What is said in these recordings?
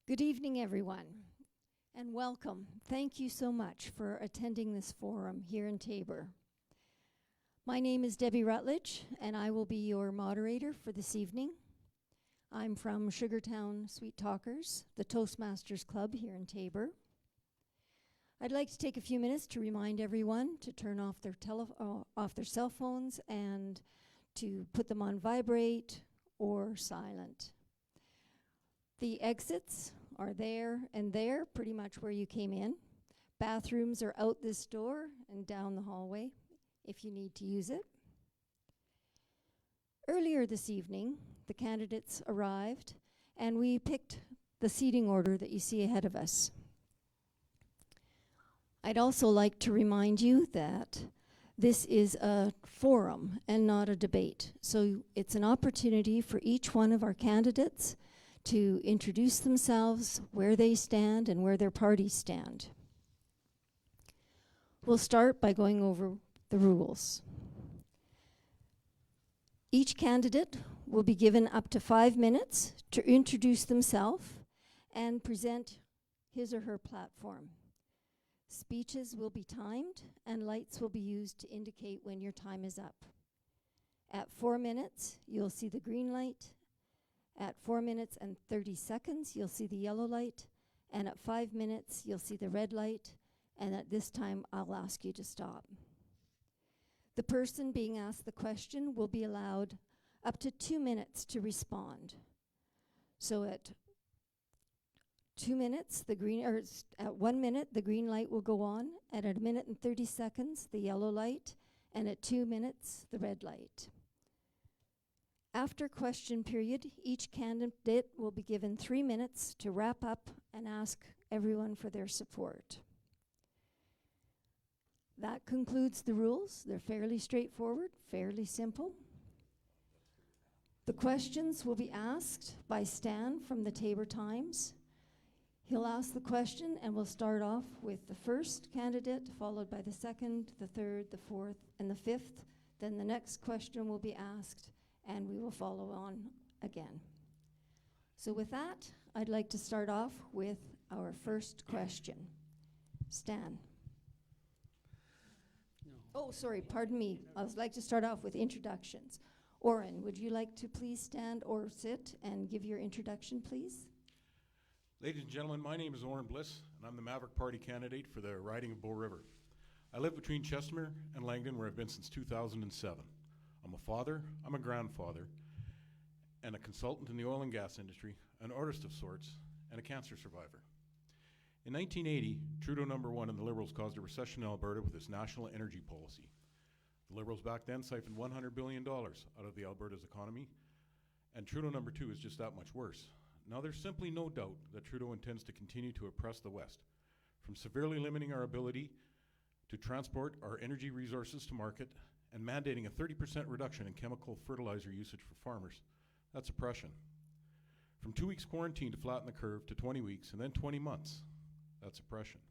Good evening, everyone, and welcome. Thank you so much for attending this forum here in Taber. My name is Debbie Rutledge, and I will be your moderator for this evening. I'm from Sugartown Sweet Talkers, the Toastmasters Club here in Taber. I'd like to take a few minutes to remind everyone to turn off their cell phones and to put them on vibrate or silent. The exits are there and there, pretty much where you came in. Bathrooms are out this door and down the hallway if you need to use it. Earlier this evening, the candidates arrived and we picked the seating order that you see ahead of us. I'd also like to remind you that this is a forum and not a debate. So it's an opportunity for each one of our candidates to introduce themselves, where they stand, and where their parties stand. We'll start by going over the rules. Each candidate will be given up to 5 minutes to introduce themselves and present his or her platform. Speeches will be timed, and lights will be used to indicate when your time is up. At 4 minutes, you'll see the green light. At 4 minutes and 30 seconds, you'll see the yellow light. And at 5 minutes, you'll see the red light. And at this time, I'll ask you to stop. The person being asked the question will be allowed up to 2 minutes to respond. So at 2 minutes, at 1 minute, the green light will go on. And at 1 minute and 30 seconds, the yellow light. And at 2 minutes, the red light. After question period, each candidate will be given 3 minutes to wrap up and ask everyone for their support. That concludes the rules. They're fairly straightforward, fairly simple. The questions will be asked by Stan from the Taber Times. He'll ask the question and we'll start off with the first candidate, followed by the second, the third, the fourth, and the fifth. Then the next question will be asked and we will follow on again. So with that, I'd like to start off with our first question. Stan. No. Oh, sorry, pardon me. I would like to start off with introductions. Oren, would you like to please stand or sit and give your introduction, please? Ladies and gentlemen, my name is Oren Bliss, and I'm the Maverick Party candidate for the riding of Bow River. I live between Chestermere and Langdon, where I've been since 2007. I'm a father, I'm a grandfather, and a consultant in the oil and gas industry, an artist of sorts, and a cancer survivor. In 1980, Trudeau #1 and the Liberals caused a recession in Alberta with its national energy policy. The Liberals back then siphoned $100 billion out of the Alberta's economy, and Trudeau #2 is just that much worse. Now there's simply no doubt that Trudeau intends to continue to oppress the West, from severely limiting our ability to transport our energy resources to market and mandating a 30% reduction in chemical fertilizer usage for farmers. That's oppression. From 2 weeks quarantine to flatten the curve to 20 weeks and then 20 months. That's oppression.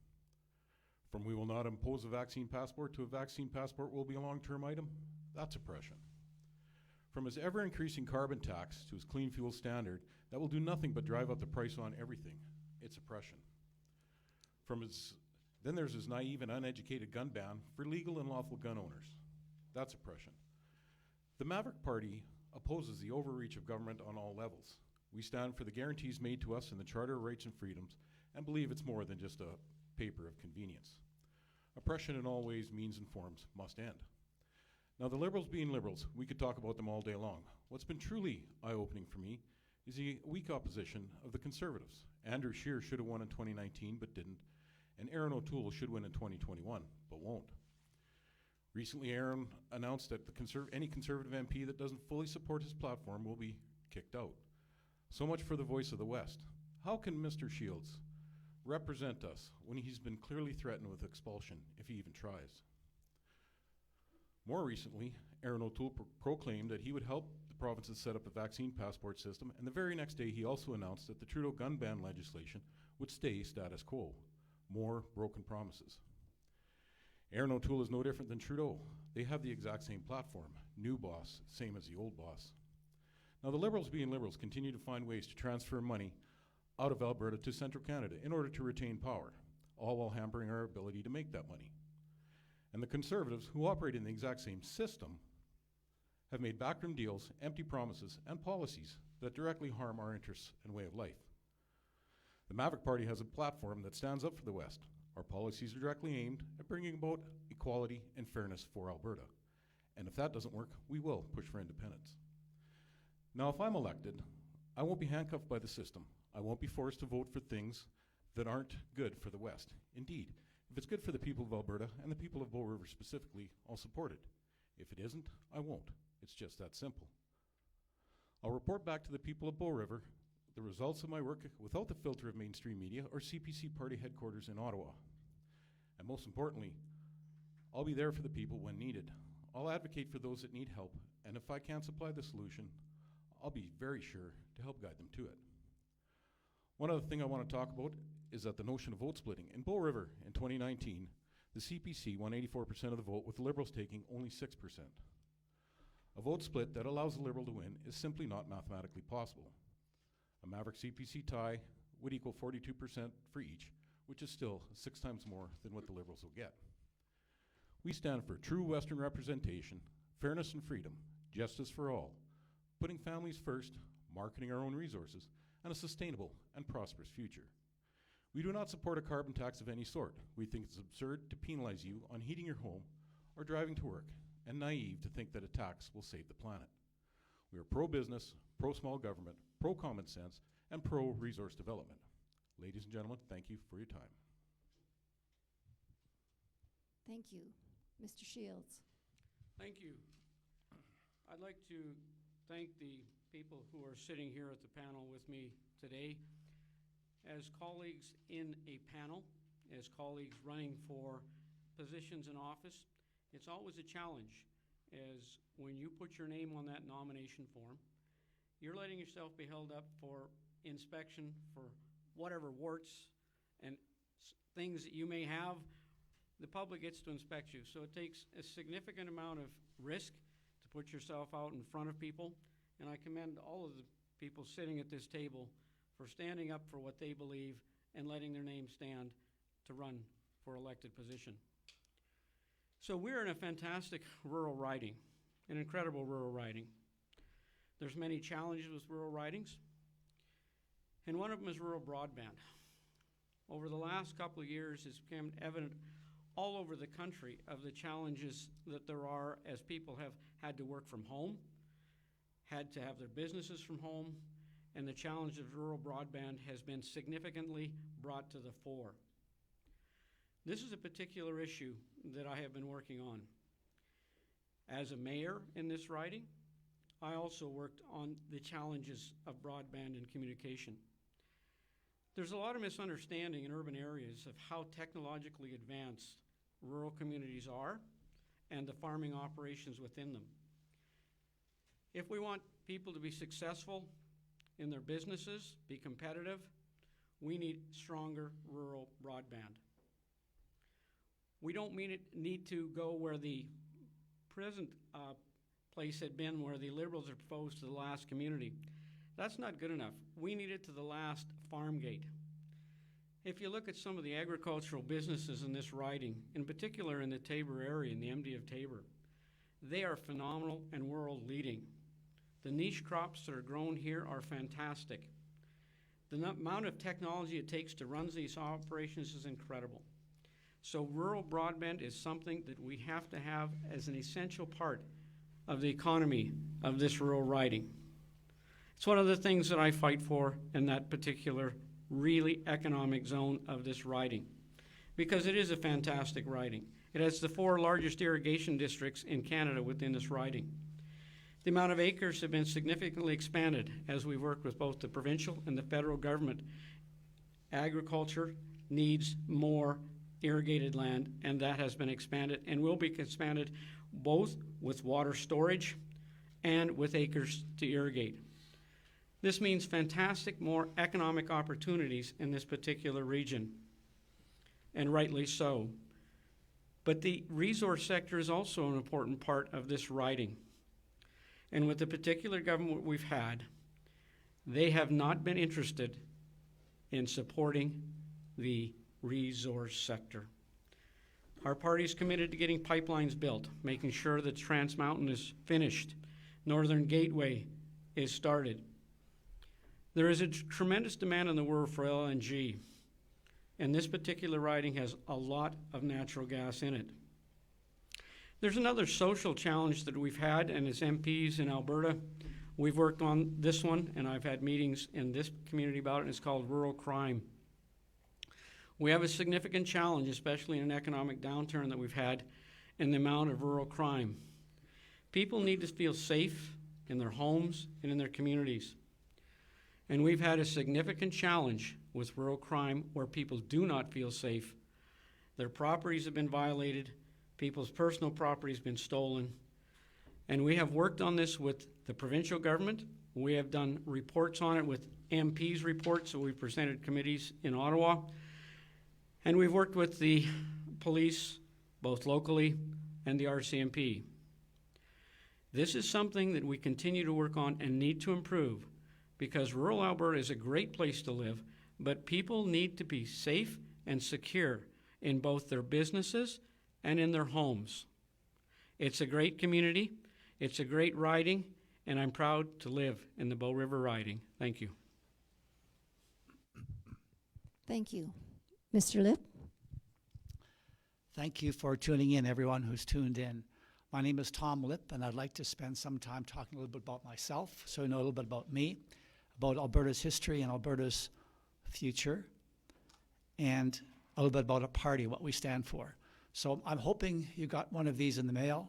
From we will not impose a vaccine passport to a vaccine passport will be a long-term item. That's oppression. From his ever-increasing carbon tax to his clean fuel standard that will do nothing but drive up the price on everything. It's oppression. Then there's his naive and uneducated gun ban for legal and lawful gun owners. That's oppression. The Maverick Party opposes the overreach of government on all levels. We stand for the guarantees made to us in the Charter of Rights and Freedoms and believe it's more than just a paper of convenience. Oppression in all ways, means, and forms must end. Now, the Liberals being Liberals, we could talk about them all day long. What's been truly eye-opening for me is the weak opposition of the Conservatives. Andrew Scheer should have won in 2019 but didn't, and Aaron O'Toole should win in 2021 but won't. Recently, Aaron announced that any Conservative MP that doesn't fully support his platform will be kicked out. So much for the voice of the West. How can Mr. Shields represent us when he's been clearly threatened with expulsion if he even tries? More recently, Aaron O'Toole proclaimed that he would help the provinces set up a vaccine passport system, and the very next day he also announced that the Trudeau gun ban legislation would stay status quo. More broken promises. Aaron O'Toole is no different than Trudeau. They have the exact same platform. New boss, same as the old boss. Now the Liberals being Liberals continue to find ways to transfer money out of Alberta to central Canada in order to retain power, all while hampering our ability to make that money. And the Conservatives, who operate in the exact same system, have made backroom deals, empty promises, and policies that directly harm our interests and way of life. The Maverick Party has a platform that stands up for the West. Our policies are directly aimed at bringing about equality and fairness for Alberta. And if that doesn't work, we will push for independence. Now, if I'm elected, I won't be handcuffed by the system. I won't be forced to vote for things that aren't good for the West. Indeed, if it's good for the people of Alberta and the people of Bow River specifically, I'll support it. If it isn't, I won't. It's just that simple. I'll report back to the people of Bow River the results of my work without the filter of mainstream media or CPC party headquarters in Ottawa. And most importantly, I'll be there for the people when needed. I'll advocate for those that need help, and if I can't supply the solution, I'll be very sure to help guide them to it. One other thing I want to talk about is that the notion of vote splitting. In Bow River in 2019, the CPC won 84% of the vote, with the Liberals taking only 6%. A vote split that allows the Liberal to win is simply not mathematically possible. A Maverick CPC tie would equal 42% for each, which is still 6 times more than what the Liberals will get. We stand for true Western representation, fairness and freedom, justice for all, putting families first, marketing our own resources, and a sustainable and prosperous future. We do not support a carbon tax of any sort. We think it's absurd to penalize you on heating your home or driving to work, and naive to think that a tax will save the planet. We are pro-business, pro-small government, pro-common sense, and pro-resource development. Ladies and gentlemen, thank you for your time. Thank you. Mr. Shields. Thank you. I'd like to thank the people who are sitting here at the panel with me today. As colleagues in a panel, as colleagues running for positions in office, it's always a challenge, as when you put your name on that nomination form, you're letting yourself be held up for inspection for whatever warts and things that you may have. The public gets to inspect you, so it takes a significant amount of risk to put yourself out in front of people, and I commend all of the people sitting at this table for standing up for what they believe and letting their name stand to run for elected position. So we're in a fantastic rural riding, an incredible rural riding. There's many challenges with rural ridings, and one of them is rural broadband. Over the last couple of years, it's become evident all over the country of the challenges that there are as people have had to work from home, had to have their businesses from home, and the challenge of rural broadband has been significantly brought to the fore. This is a particular issue that I have been working on. As a mayor in this riding, I also worked on the challenges of broadband and communication. There's a lot of misunderstanding in urban areas of how technologically advanced rural communities are and the farming operations within them. If we want people to be successful in their businesses, be competitive, we need stronger rural broadband. We don't need to go where the present place had been, where the Liberals are proposed to the last community. That's not good enough. We need it to the last farm gate. If you look at some of the agricultural businesses in this riding, in particular in the Tabor area, in the MD of Tabor, they are phenomenal and world leading. The niche crops that are grown here are fantastic. The amount of technology it takes to run these operations is incredible. So rural broadband is something that we have to have as an essential part of the economy of this rural riding. It's one of the things that I fight for in that particular really economic zone of this riding, because it is a fantastic riding. It has the 4 largest irrigation districts in Canada within this riding. The amount of acres have been significantly expanded as we work with both the provincial and the federal government. Agriculture needs more irrigated land, and that has been expanded and will be expanded both with water storage and with acres to irrigate. This means fantastic more economic opportunities in this particular region, and rightly so. But the resource sector is also an important part of this riding. And with the particular government we've had, they have not been interested in supporting the resource sector. Our party is committed to getting pipelines built, making sure that Trans Mountain is finished, Northern Gateway is started. There is a tremendous demand in the world for LNG, and this particular riding has a lot of natural gas in it. There's another social challenge that we've had, and as MPs in Alberta, we've worked on this one, and I've had meetings in this community about it, and it's called rural crime. We have a significant challenge, especially in an economic downturn that we've had, in the amount of rural crime. People need to feel safe in their homes and in their communities. And we've had a significant challenge with rural crime where people do not feel safe. Their properties have been violated, people's personal property has been stolen, and we have worked on this with the provincial government. We have done reports on it with MPs' reports, so we've presented committees in Ottawa. And we've worked with the police, both locally and the RCMP. This is something that we continue to work on and need to improve, because rural Alberta is a great place to live, but people need to be safe and secure in both their businesses and in their homes. It's a great community, it's a great riding, and I'm proud to live in the Bow River riding. Thank you. Thank you. Mr. Lipp? Thank you for tuning in, everyone who's tuned in. My name is Tom Lipp, and I'd like to spend some time talking a little bit about myself, so you know a little bit about me, about Alberta's history and Alberta's future, and a little bit about our party, what we stand for. So I'm hoping you got one of these in the mail.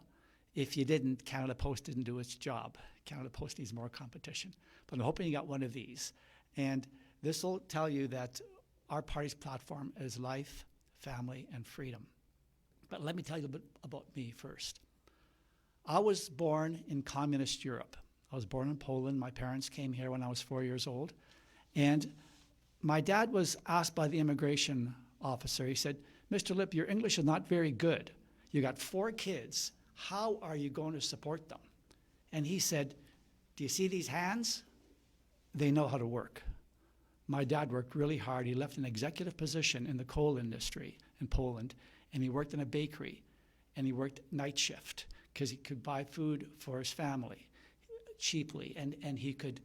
If you didn't, Canada Post didn't do its job. Canada Post needs more competition. But I'm hoping you got one of these. And this will tell you that our party's platform is life, family, and freedom. But let me tell you a bit about me first. I was born in communist Europe. I was born in Poland. My parents came here when I was 4 years old. And my dad was asked by the immigration officer, he said, "Mr. Lipp, your English is not very good. You got 4 kids. How are you going to support them?" And he said, "Do you see these hands? They know how to work." My dad worked really hard. He left an executive position in the coal industry in Poland, and he worked in a bakery, and he worked night shift because he could buy food for his family cheaply, and he could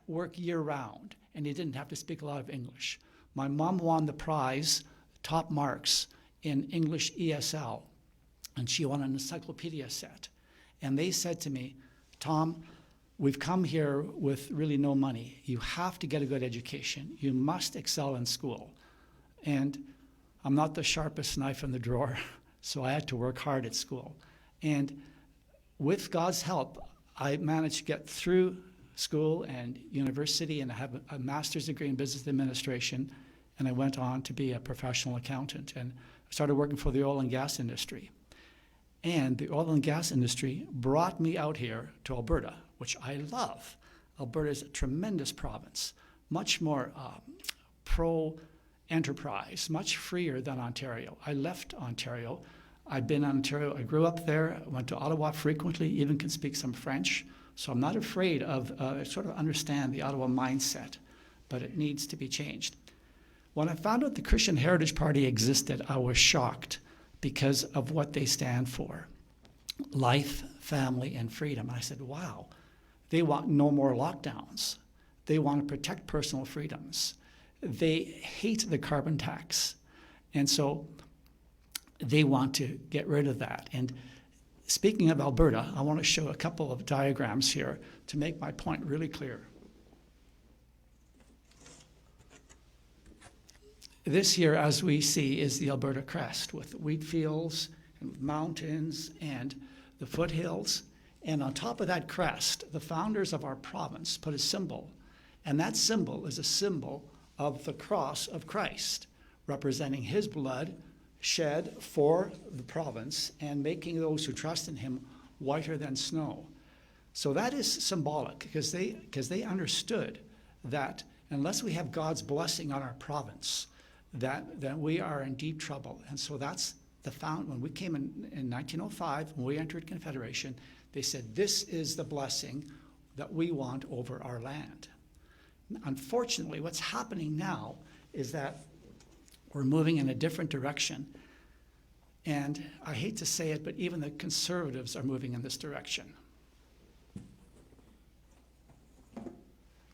work year-round, and he didn't have to speak a lot of English. My mom won the prize, top marks, in English ESL, and she won an encyclopedia set. And they said to me, "Tom, we've come here with really no money. You have to get a good education. You must excel in school." And I'm not the sharpest knife in the drawer, so I had to work hard at school. And with God's help, I managed to get through school and university, and I have a master's degree in business administration, and I went on to be a professional accountant and started working for the oil and gas industry. And the oil and gas industry brought me out here to Alberta, which I love. Alberta is a tremendous province, much more pro-enterprise, much freer than Ontario. I left Ontario. I've been in Ontario. I grew up there, went to Ottawa frequently, even can speak some French. So I'm not afraid of, sort of understand the Ottawa mindset, but it needs to be changed. When I found out the Christian Heritage Party existed, I was shocked because of what they stand for. Life, family, and freedom. I said, wow, they want no more lockdowns. They want to protect personal freedoms. They hate the carbon tax. And so they want to get rid of that. And speaking of Alberta, I want to show a couple of diagrams here to make my point really clear. This here, as we see, is the Alberta crest with wheat fields and mountains and the foothills. And on top of that crest, the founders of our province put a symbol. And that symbol is a symbol of the cross of Christ, representing his blood shed for the province and making those who trust in him whiter than snow. So that is symbolic because they understood that unless we have God's blessing on our province, that we are in deep trouble. And so that's when we came in 1905, when we entered Confederation, they said, this is the blessing that we want over our land. Unfortunately, what's happening now is that we're moving in a different direction. And I hate to say it, but even the Conservatives are moving in this direction.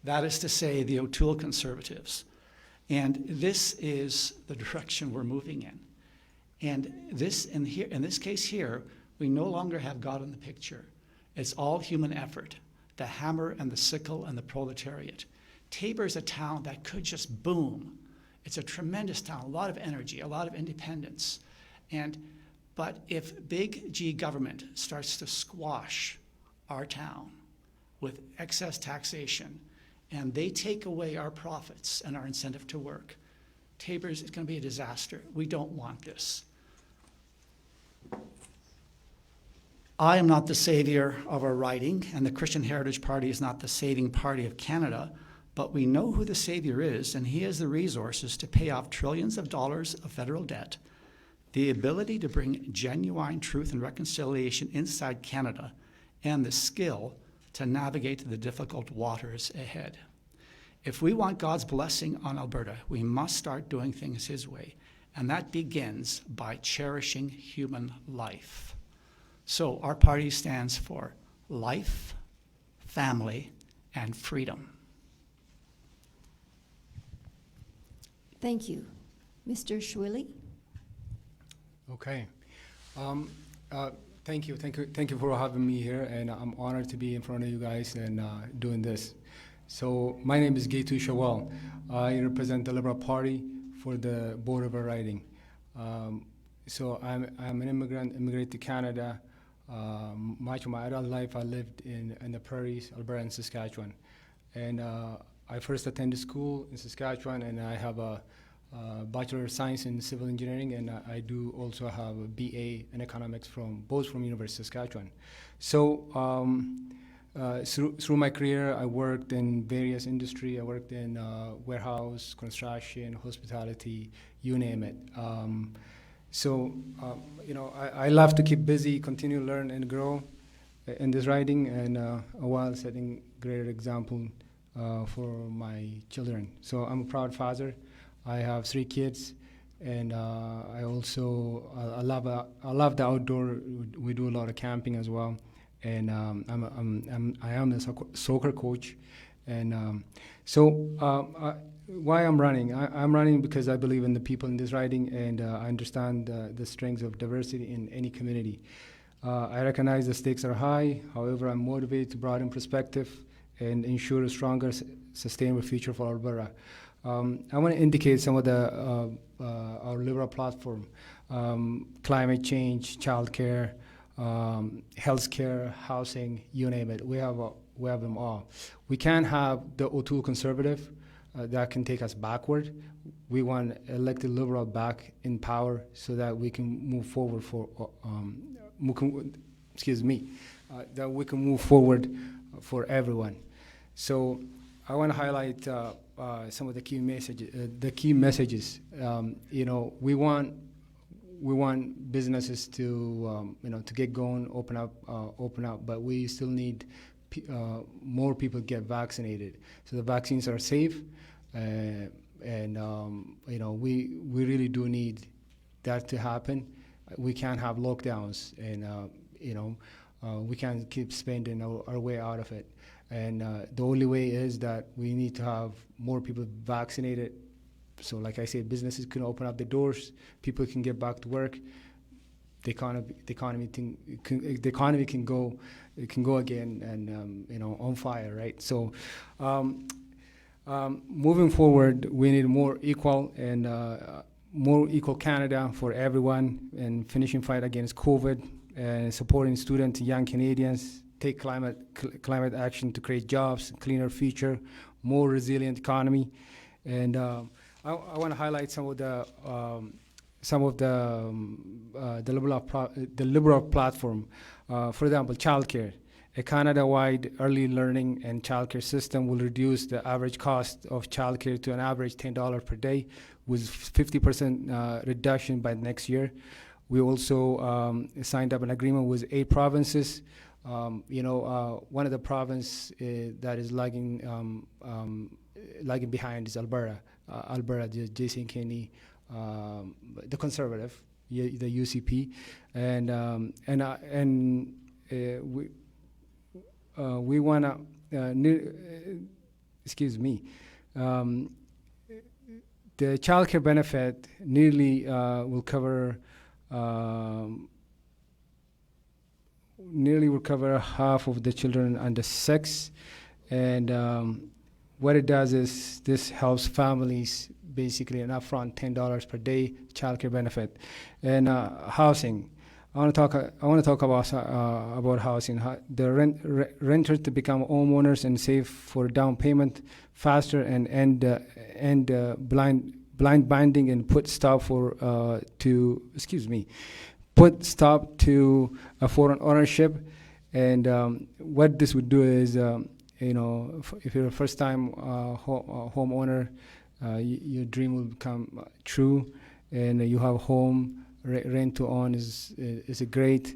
That is to say, the O'Toole Conservatives. And this is the direction we're moving in. And in this case here, we no longer have God in the picture. It's all human effort, the hammer and the sickle and the proletariat. Taber is a town that could just boom. It's a tremendous town, a lot of energy, a lot of independence. But if big G government starts to squash our town with excess taxation, and they take away our profits and our incentive to work, Taber's is going to be a disaster. We don't want this. I am not the savior of our riding, and the Christian Heritage Party is not the saving party of Canada, but we know who the savior is, and he has the resources to pay off trillions of dollars of federal debt, the ability to bring genuine truth and reconciliation inside Canada, and the skill to navigate the difficult waters ahead. If we want God's blessing on Alberta, we must start doing things his way, and that begins by cherishing human life. So our party stands for life, family, and freedom. Thank you. Mr. Schwilly? Okay. Thank you for having me here, and I'm honored to be in front of you guys and doing this. So my name is Gaitu Shawal. I represent the Liberal Party for the Board of Riding. So I'm an immigrated to Canada. Much of my adult life I lived in the prairies, Alberta and Saskatchewan. And I first attended school in Saskatchewan, and I have a Bachelor of Science in Civil Engineering, and I do also have a BA in Economics both from University of Saskatchewan. So through my career, I worked in various industry. I worked in warehouse, construction, hospitality, you name it. I love to keep busy, continue to learn and grow in this riding, and while setting great example for my children. So I'm a proud father. I have 3 kids, and I also I love the outdoor. We do a lot of camping as well, and I am a soccer coach, and why I'm running? I'm running because I believe in the people in this riding, and I understand the strengths of diversity in any community. I recognize the stakes are high. However, I'm motivated to broaden perspective and ensure a stronger, sustainable future for Alberta. I want to indicate some of our Liberal platform: climate change, childcare, healthcare, housing, you name it. We have them all. We can't have the O'Toole Conservative that can take us backward. We want elected Liberal back in power so that we can move forward that we can move forward for everyone. So I want to highlight some of the key messages. We want businesses to get going, open up, but we still need more people get vaccinated. So the vaccines are safe, and we really do need that to happen. We can't have lockdowns, and we can't keep spending our way out of it. And the only way is that we need to have more people vaccinated. So like I said, businesses can open up the doors, people can get back to work, the economy can go again and on fire, right? So moving forward, we need more equal Canada for everyone, and finishing fight against COVID, and supporting students and young Canadians, take climate action to create jobs, cleaner future, more resilient economy. And I want to highlight some of the Liberal platform. For example, childcare. A Canada-wide early learning and childcare system will reduce the average cost of childcare to an average $10 per day, with 50% reduction by next year. We also signed up an agreement with 8 provinces One of the province that is lagging behind is Alberta. Alberta, Jason Kenney, the Conservative, the UCP, and we wanna. Excuse me. The child care benefit nearly will cover half of the children under 6, and what it does is this helps families basically an upfront $10 per day child care benefit, and housing. I want to talk about housing. The renters to become homeowners and save for down payment faster, and blind binding, and put stop to foreign ownership. And what this would do is, if you're a first-time homeowner, your dream will become true, and you have a home. Rent to own is a great.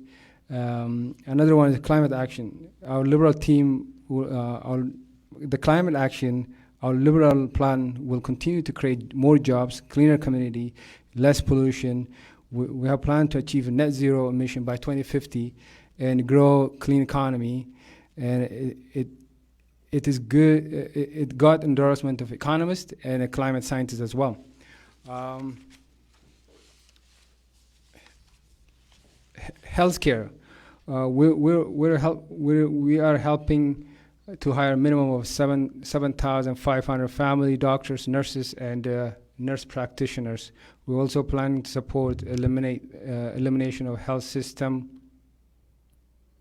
Another one is climate action. Our Liberal team, the climate action, our Liberal plan will continue to create more jobs, cleaner community, less pollution. We have planned to achieve a net zero emission by 2050 and grow clean economy. And it is good. It got endorsement of economists and a climate scientist as well. Healthcare, we are helping to hire a minimum of 7,500 family doctors, nurses, and nurse practitioners. We also plan to support elimination of health system.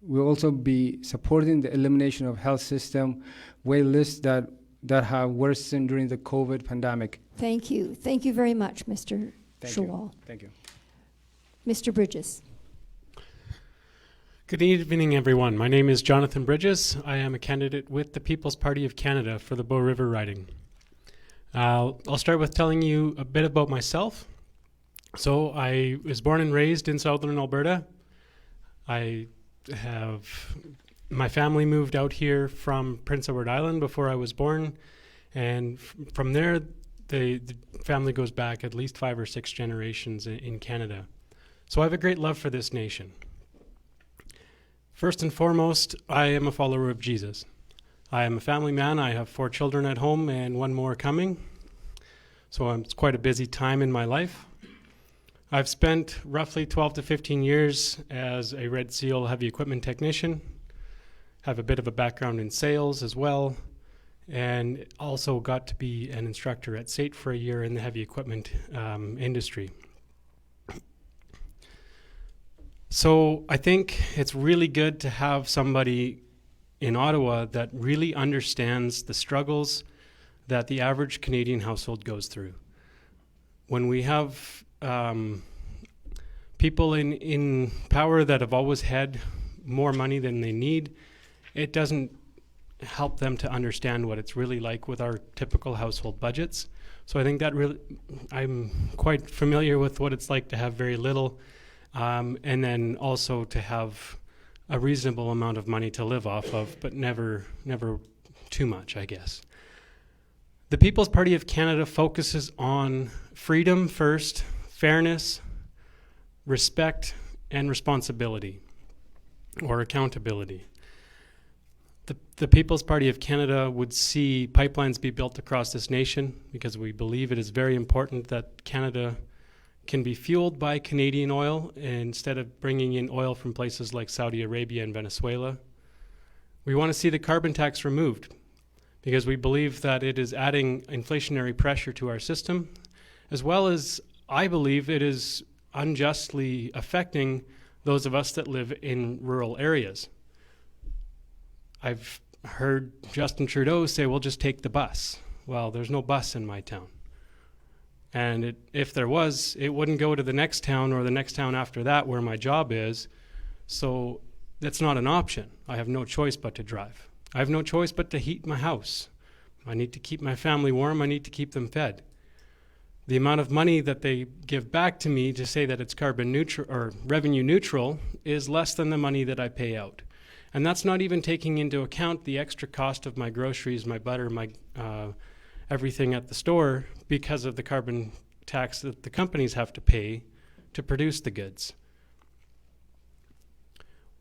We'll also be supporting the elimination of health system wait lists that have worsened during the COVID pandemic. Thank you. Thank you very much, Mr. Shawal. Thank you. Mr. Bridges. Good evening, everyone. My name is Jonathan Bridges. I am a candidate with the People's Party of Canada for the Bow River riding. I'll start with telling you a bit about myself. So I was born and raised in southern Alberta. My family moved out here from Prince Edward Island before I was born, and from there the family goes back at least 5 or 6 generations in Canada. So I have a great love for this nation. First and foremost, I am a follower of Jesus. I am a family man. I have 4 children at home and 1 more coming. So it's quite a busy time in my life. I've spent roughly 12 to 15 years as a Red Seal heavy equipment technician. Have a bit of a background in sales as well, and also got to be an instructor at Sept for a year in the heavy equipment industry. So I think it's really good to have somebody in Ottawa that really understands the struggles that the average Canadian household goes through. When we have people in power that have always had more money than they need, it doesn't help them to understand what it's really like with our typical household budgets. So I think that really, I'm quite familiar with what it's like to have very little, and then also to have a reasonable amount of money to live off of, but never too much, I guess. The People's Party of Canada focuses on freedom first, fairness, respect, and responsibility, or accountability. The People's Party of Canada would see pipelines be built across this nation because we believe it is very important that Canada can be fueled by Canadian oil instead of bringing in oil from places like Saudi Arabia and Venezuela. We want to see the carbon tax removed because we believe that it is adding inflationary pressure to our system, as well as I believe it is unjustly affecting those of us that live in rural areas. I've heard Justin Trudeau say, we'll just take the bus. Well, there's no bus in my town. And if there was, it wouldn't go to the next town or the next town after that where my job is. So that's not an option. I have no choice but to drive. I have no choice but to heat my house. I need to keep my family warm. I need to keep them fed. The amount of money that they give back to me to say that it's carbon neutral or revenue neutral is less than the money that I pay out. And that's not even taking into account the extra cost of my groceries, my butter, my everything at the store because of the carbon tax that the companies have to pay to produce the goods.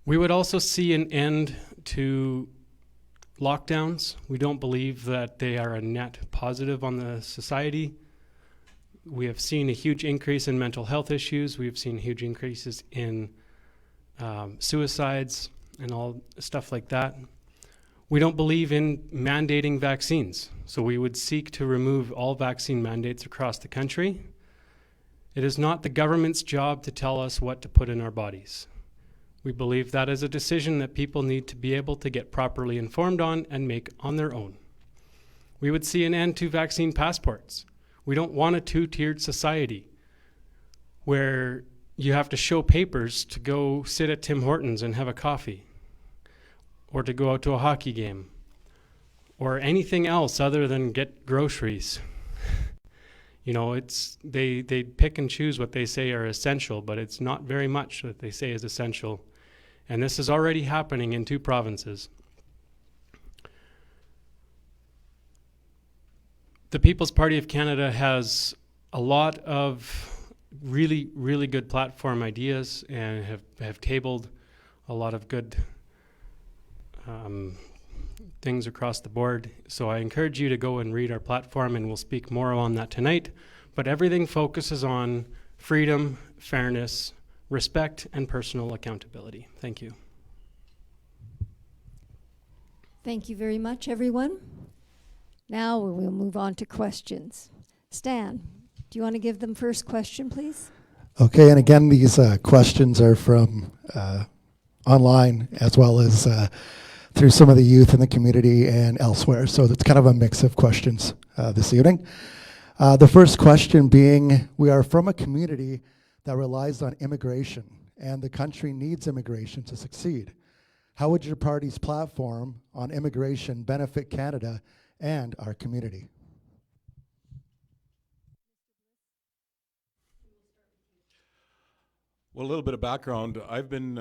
We would also see an end to lockdowns. We don't believe that they are a net positive on the society. We have seen a huge increase in mental health issues. We have seen huge increases in suicides and all stuff like that. We don't believe in mandating vaccines, so we would seek to remove all vaccine mandates across the country. It is not the government's job to tell us what to put in our bodies. We believe that is a decision that people need to be able to get properly informed on and make on their own. We would see an end to vaccine passports. We don't want a two-tiered society where you have to show papers to go sit at Tim Hortons and have a coffee, or to go out to a hockey game, or anything else other than get groceries. You know, they pick and choose what they say are essential, but it's not very much that they say is essential. And this is already happening in 2 provinces. The People's Party of Canada has a lot of really, really good platform ideas and have tabled a lot of good things across the board. So I encourage you to go and read our platform, and we'll speak more on that tonight. But everything focuses on freedom, fairness, respect, and personal accountability. Thank you. Thank you very much, everyone. Now we'll move on to questions. Stan, do you want to give them first question, please? Okay, and again, these questions are from online as well as through some of the youth in the community and elsewhere. So it's kind of a mix of questions this evening. The first question being, we are from a community that relies on immigration, and the country needs immigration to succeed. How would your party's platform on immigration benefit Canada and our community? Well, a little bit of background. I've been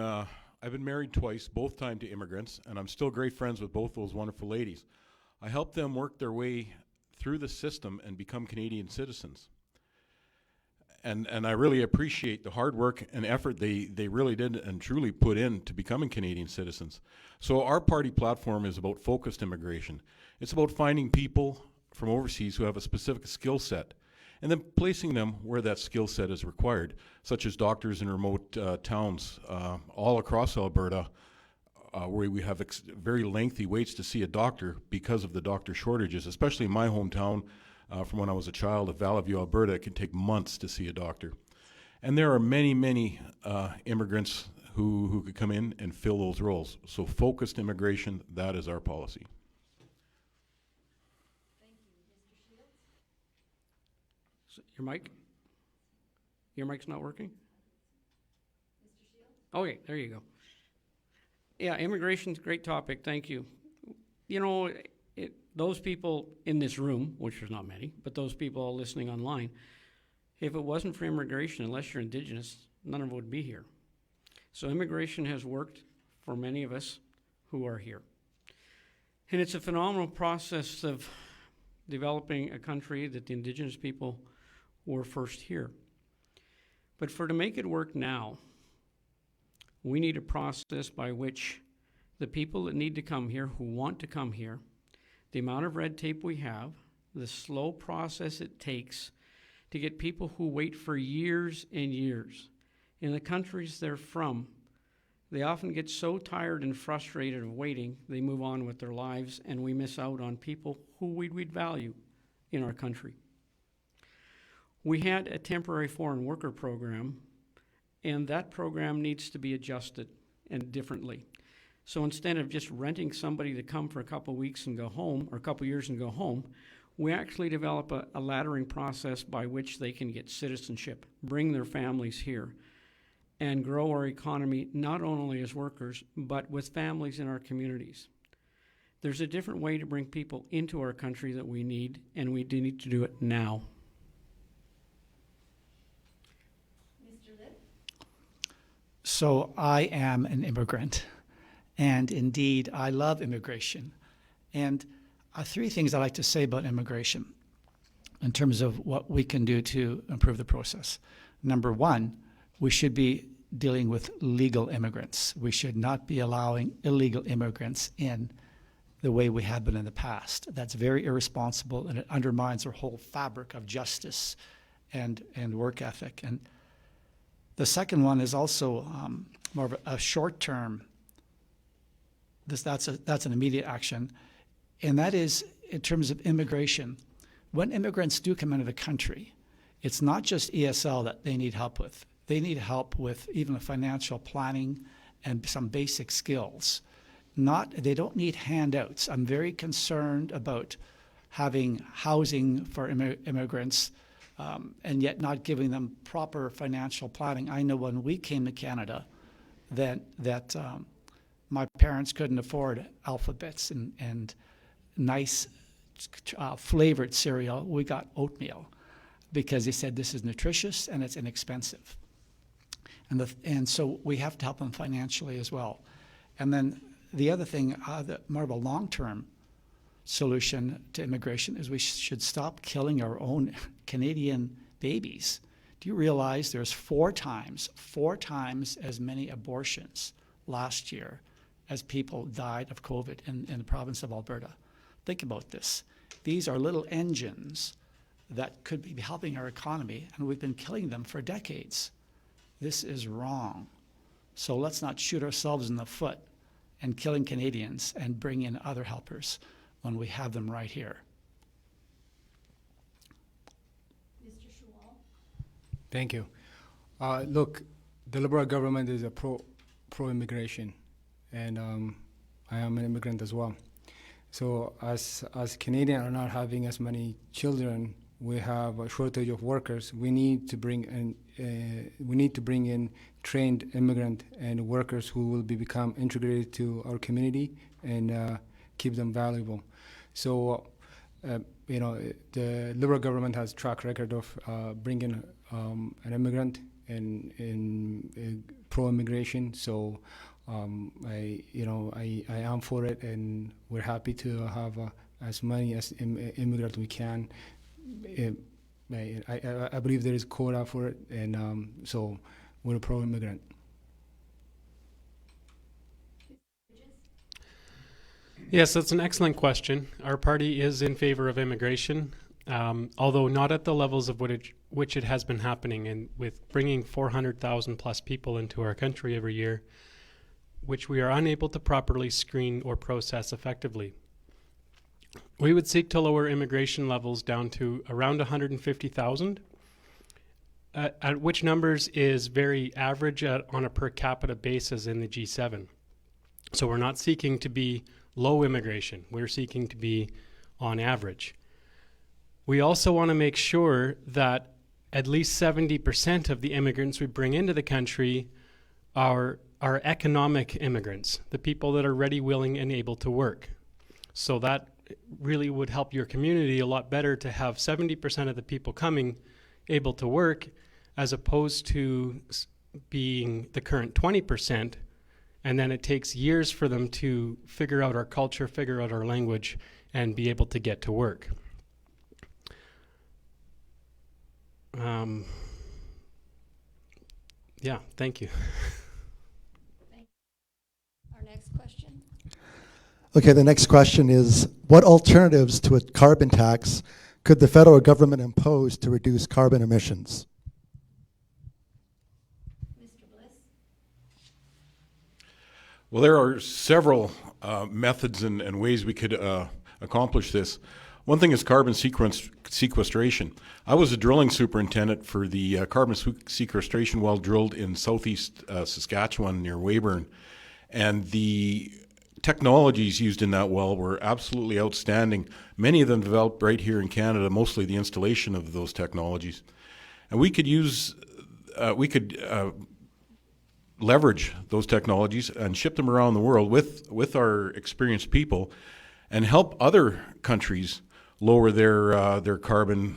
married twice, both times to immigrants, and I'm still great friends with both those wonderful ladies. I helped them work their way through the system and become Canadian citizens. And I really appreciate the hard work and effort they really did and truly put in to becoming Canadian citizens. So our party platform is about focused immigration. It's about finding people from overseas who have a specific skill set and then placing them where that skill set is required, such as doctors in remote towns all across Alberta, where we have very lengthy waits to see a doctor because of the doctor shortages, especially in my hometown. From when I was a child of Valley View, Alberta, it can take months to see a doctor. And there are many, many immigrants who could come in and fill those roles. So focused immigration, that is our policy. Thank you. Mr. Shields? Your mic? Your mic's not working? Mr. Shields? Okay, there you go. Yeah, immigration's a great topic. Thank you. You know, those people in this room, which there's not many, but those people listening online, if it wasn't for immigration, unless you're Indigenous, none of it would be here. So immigration has worked for many of us who are here. And it's a phenomenal process of developing a country that the Indigenous people were first here. But to make it work now, we need a process by which the people that need to come here, who want to come here, the amount of red tape we have, the slow process it takes to get people who wait for years and years. In the countries they're from, they often get so tired and frustrated of waiting, they move on with their lives, and we miss out on people who we'd value in our country. We had a temporary foreign worker program, and that program needs to be adjusted and differently. So instead of just renting somebody to come for a couple weeks and go home, or a couple years and go home, we actually develop a laddering process by which they can get citizenship, bring their families here, and grow our economy not only as workers, but with families in our communities. There's a different way to bring people into our country that we need, and we do need to do it now. Mr. Lipp? So I am an immigrant. And indeed, I love immigration. And three things I'd like to say about immigration in terms of what we can do to improve the process. Number one, we should be dealing with legal immigrants. We should not be allowing illegal immigrants in the way we have been in the past. That's very irresponsible, and it undermines our whole fabric of justice and work ethic. And the second one is also more of a short-term. That's an immediate action, and that is in terms of immigration. When immigrants do come into the country, it's not just ESL that they need help with. They need help with even financial planning and some basic skills. They don't need handouts. I'm very concerned about having housing for immigrants and yet not giving them proper financial planning. I know when we came to Canada that my parents couldn't afford alphabets and nice flavored cereal. We got oatmeal because they said this is nutritious and it's inexpensive. And so we have to help them financially as well. And then the other thing, more of a long-term solution to immigration is we should stop killing our own Canadian babies. Do you realize there's four times as many abortions last year as people died of COVID in the province of Alberta? Think about this. These are little engines that could be helping our economy, and we've been killing them for decades. This is wrong. So let's not shoot ourselves in the foot and killing Canadians and bring in other helpers when we have them right here. Mr. Shual. Thank you. Look, the Liberal government is a pro-immigration, and I am an immigrant as well. So as Canadians are not having as many children, we have a shortage of workers. We need to bring in trained immigrant and workers who will become integrated to our community and keep them valuable. So, the Liberal government has track record of bringing an immigrant and pro-immigration. So, I am for it, and we're happy to have as many as immigrants we can. I believe there is quota for it, and so we're a pro-immigrant. Yes, that's an excellent question. Our party is in favor of immigration, although not at the levels of which it has been happening, and with bringing 400,000 plus people into our country every year, which we are unable to properly screen or process effectively. We would seek to lower immigration levels down to around 150,000, at which numbers is very average on a per capita basis in the G7. So we're not seeking to be low immigration. We're seeking to be on average. We also want to make sure that at least 70% of the immigrants we bring into the country are economic immigrants, the people that are ready, willing, and able to work. So that really would help your community a lot better to have 70% of the people coming able to work, as opposed to being the current 20%, and then it takes years for them to figure out our culture, figure out our language, and be able to get to work. Yeah, thank you. Our next question. Okay, the next question is, what alternatives to a carbon tax could the federal government impose to reduce carbon emissions? Mr. Bliss. Well, there are several methods and ways we could accomplish this. One thing is carbon sequestration. I was a drilling superintendent for the carbon sequestration well drilled in southeast Saskatchewan near Weyburn, and the technologies used in that well were absolutely outstanding. Many of them developed right here in Canada, mostly the installation of those technologies. And we could leverage those technologies and ship them around the world with our experienced people and help other countries lower their carbon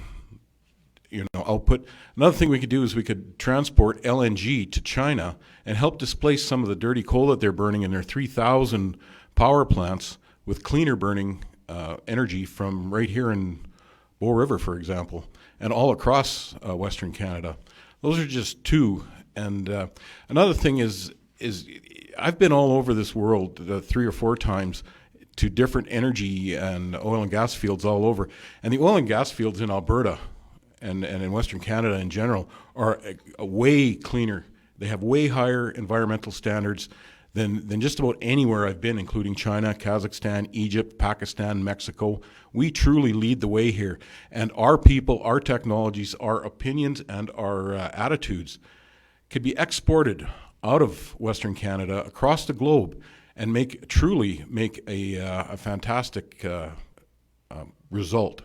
output. Another thing we could do is we could transport LNG to China and help displace some of the dirty coal that they're burning in their 3,000 power plants with cleaner burning energy from right here in Bow River, for example, and all across Western Canada. Those are just two. And another thing is I've been all over this world 3 or 4 times to different energy and oil and gas fields all over. And the oil and gas fields in Alberta and in Western Canada in general are way cleaner. They have way higher environmental standards than just about anywhere I've been, including China, Kazakhstan, Egypt, Pakistan, Mexico. We truly lead the way here. And our people, our technologies, our opinions, and our attitudes could be exported out of Western Canada across the globe and truly make a fantastic result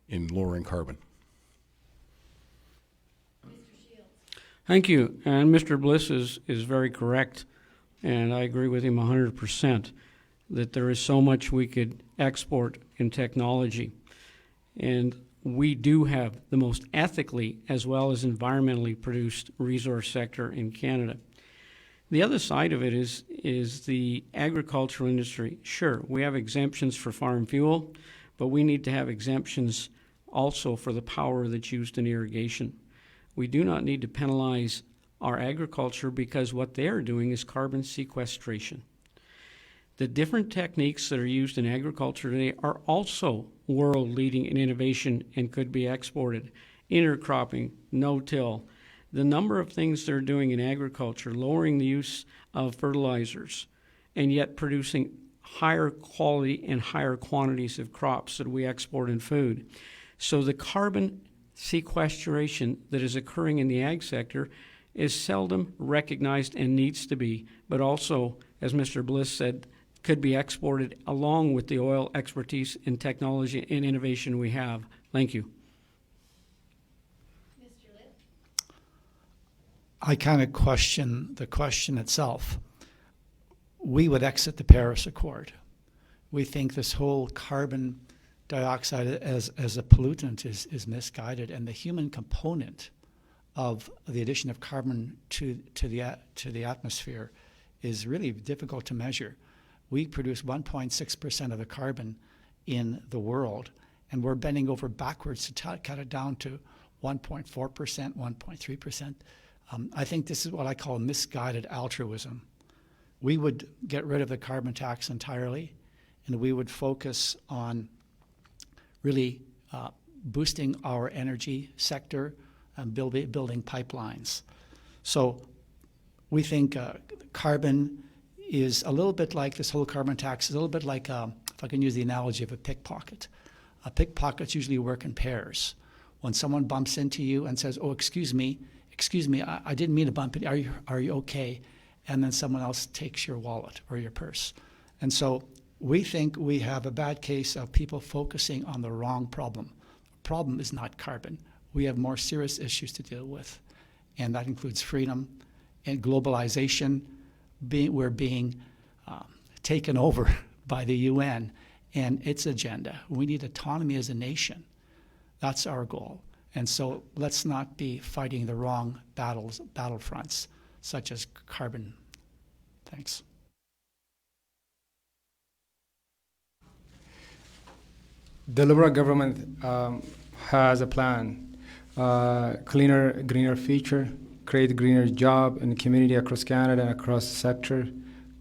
in lowering carbon. Thank you. And Mr. Bliss is very correct, and I agree with him 100% that there is so much we could export in technology. And we do have the most ethically as well as environmentally produced resource sector in Canada. The other side of it is the agricultural industry. Sure, we have exemptions for farm fuel, but we need to have exemptions also for the power that's used in irrigation. We do not need to penalize our agriculture because what they are doing is carbon sequestration. The different techniques that are used in agriculture today are also world-leading in innovation and could be exported. Intercropping, no-till, the number of things they're doing in agriculture, lowering the use of fertilizers, and yet producing higher quality and higher quantities of crops that we export in food. So the carbon sequestration that is occurring in the ag sector is seldom recognized and needs to be, but also, as Mr. Bliss said, could be exported along with the oil expertise and technology and innovation we have. Thank you. I kind of question the question itself. We would exit the Paris Accord. We think this whole carbon dioxide as a pollutant is misguided, and the human component of the addition of carbon to the atmosphere is really difficult to measure. We produce 1.6% of the carbon in the world, and we're bending over backwards to cut it down to 1.4%, 1.3%. I think this is what I call misguided altruism. We would get rid of the carbon tax entirely, and we would focus on really boosting our energy sector and building pipelines. So we think carbon is a little bit like this whole carbon tax, is a little bit like, if I can use the analogy of a pickpocket. Pickpockets usually work in pairs. When someone bumps into you and says, "Oh, excuse me, I didn't mean to bump it. Are you okay?" And then someone else takes your wallet or your purse. And so we think we have a bad case of people focusing on the wrong problem. The problem is not carbon. We have more serious issues to deal with, and that includes freedom and globalization. We're being taken over by the UN and its agenda. We need autonomy as a nation. That's our goal. And so let's not be fighting the wrong battlefronts, such as carbon. Thanks. The Liberal government has a plan, cleaner, greener future, create a greener job in the community across Canada and across the sector,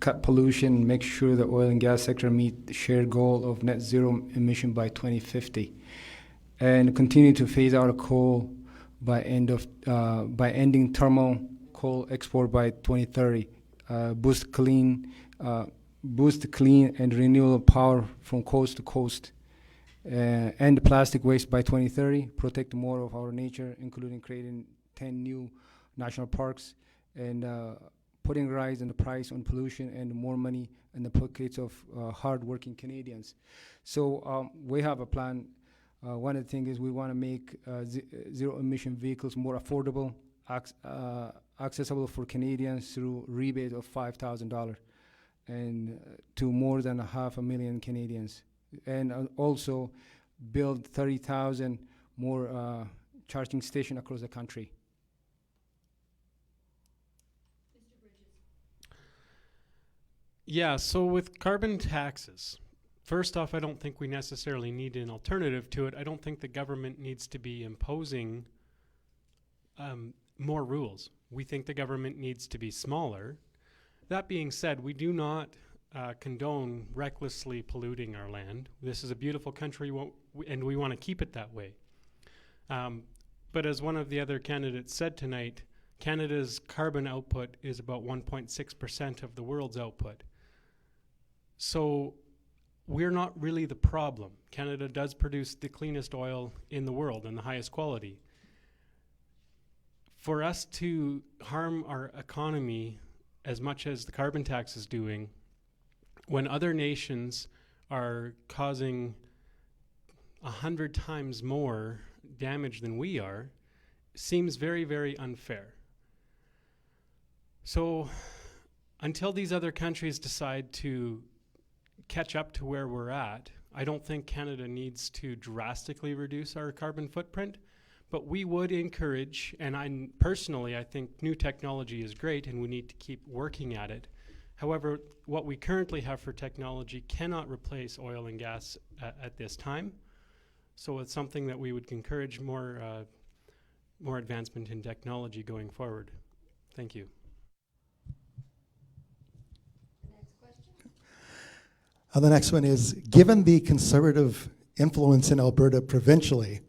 cut pollution, make sure the oil and gas sector meet the shared goal of net zero emission by 2050, and continue to phase out coal by ending thermal coal export by 2030, boost clean and renewable power from coast to coast. End plastic waste by 2030, protect more of our nature, including creating 10 new national parks, and putting rise in the price on pollution and more money in the pockets of hard-working Canadians. So we have a plan. One of the things is we want to make zero-emission vehicles more affordable, accessible for Canadians through rebate of $5,000 and to more than 500,000 Canadians. And also build 30,000 more charging stations across the country. Yeah, so with carbon taxes, first off, I don't think we necessarily need an alternative to it. I don't think the government needs to be imposing more rules. We think the government needs to be smaller. That being said, we do not condone recklessly polluting our land. This is a beautiful country, and we want to keep it that way. But as one of the other candidates said tonight, Canada's carbon output is about 1.6% of the world's output. So we're not really the problem. Canada does produce the cleanest oil in the world and the highest quality. For us to harm our economy as much as the carbon tax is doing, when other nations are causing 100 times more damage than we are, seems very, very unfair. So until these other countries decide to catch up to where we're at, I don't think Canada needs to drastically reduce our carbon footprint, but we would encourage, and I think new technology is great and we need to keep working at it. However, what we currently have for technology cannot replace oil and gas at this time. So it's something that we would encourage more advancement in technology going forward. Thank you. The next one is, given the Conservative influence in Alberta provincially,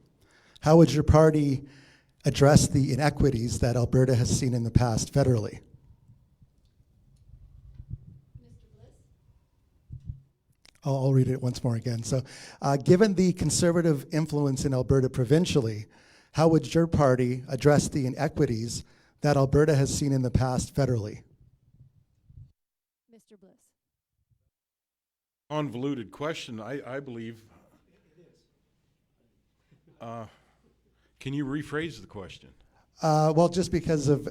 how would your party address the inequities that Alberta has seen in the past federally? I'll read it once more again. So, given the Conservative influence in Alberta provincially, how would your party address the inequities that Alberta has seen in the past federally? Mr. Bliss. Convoluted question, I believe. Can you rephrase the question? Well, just because of,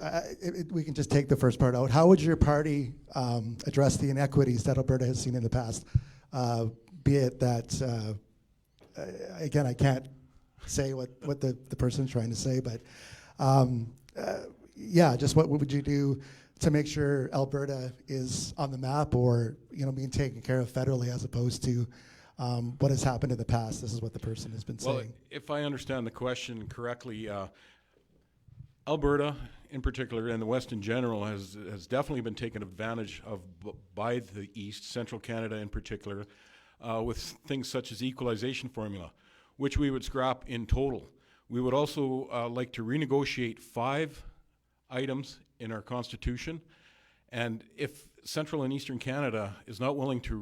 we can just take the first part out. How would your party address the inequities that Alberta has seen in the past? Be it that, again, I can't say what the person's trying to say, but yeah, just what would you do to make sure Alberta is on the map, or being taken care of federally, as opposed to what has happened in the past? This is what the person has been saying. Well, if I understand the question correctly, Alberta in particular, and the West in general, has definitely been taken advantage of by the East, Central Canada in particular, with things such as equalization formula, which we would scrap in total. We would also like to renegotiate 5 items in our Constitution, and if Central and Eastern Canada is not willing to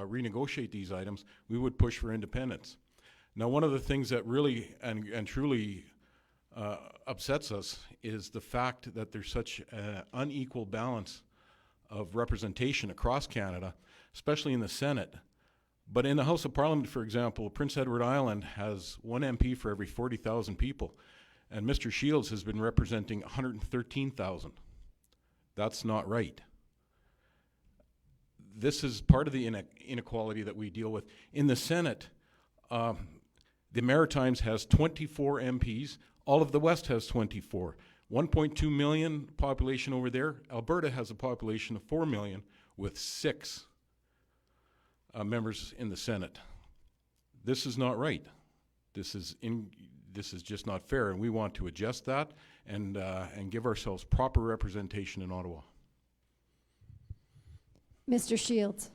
renegotiate these items, we would push for independence. Now, one of the things that really and truly upsets us is the fact that there's such an unequal balance of representation across Canada, especially in the Senate. But in the House of Parliament, for example, Prince Edward Island has 1 MP for every 40,000 people, and Mr. Shields has been representing 113,000. That's not right. This is part of the inequality that we deal with. In the Senate, the Maritimes has 24 MPs. All of the West has 24. 1.2 million population over there. Alberta has a population of 4 million with 6 members in the Senate. This is not right. This is just not fair, and we want to adjust that and give ourselves proper representation in Ottawa. Mr. Shields.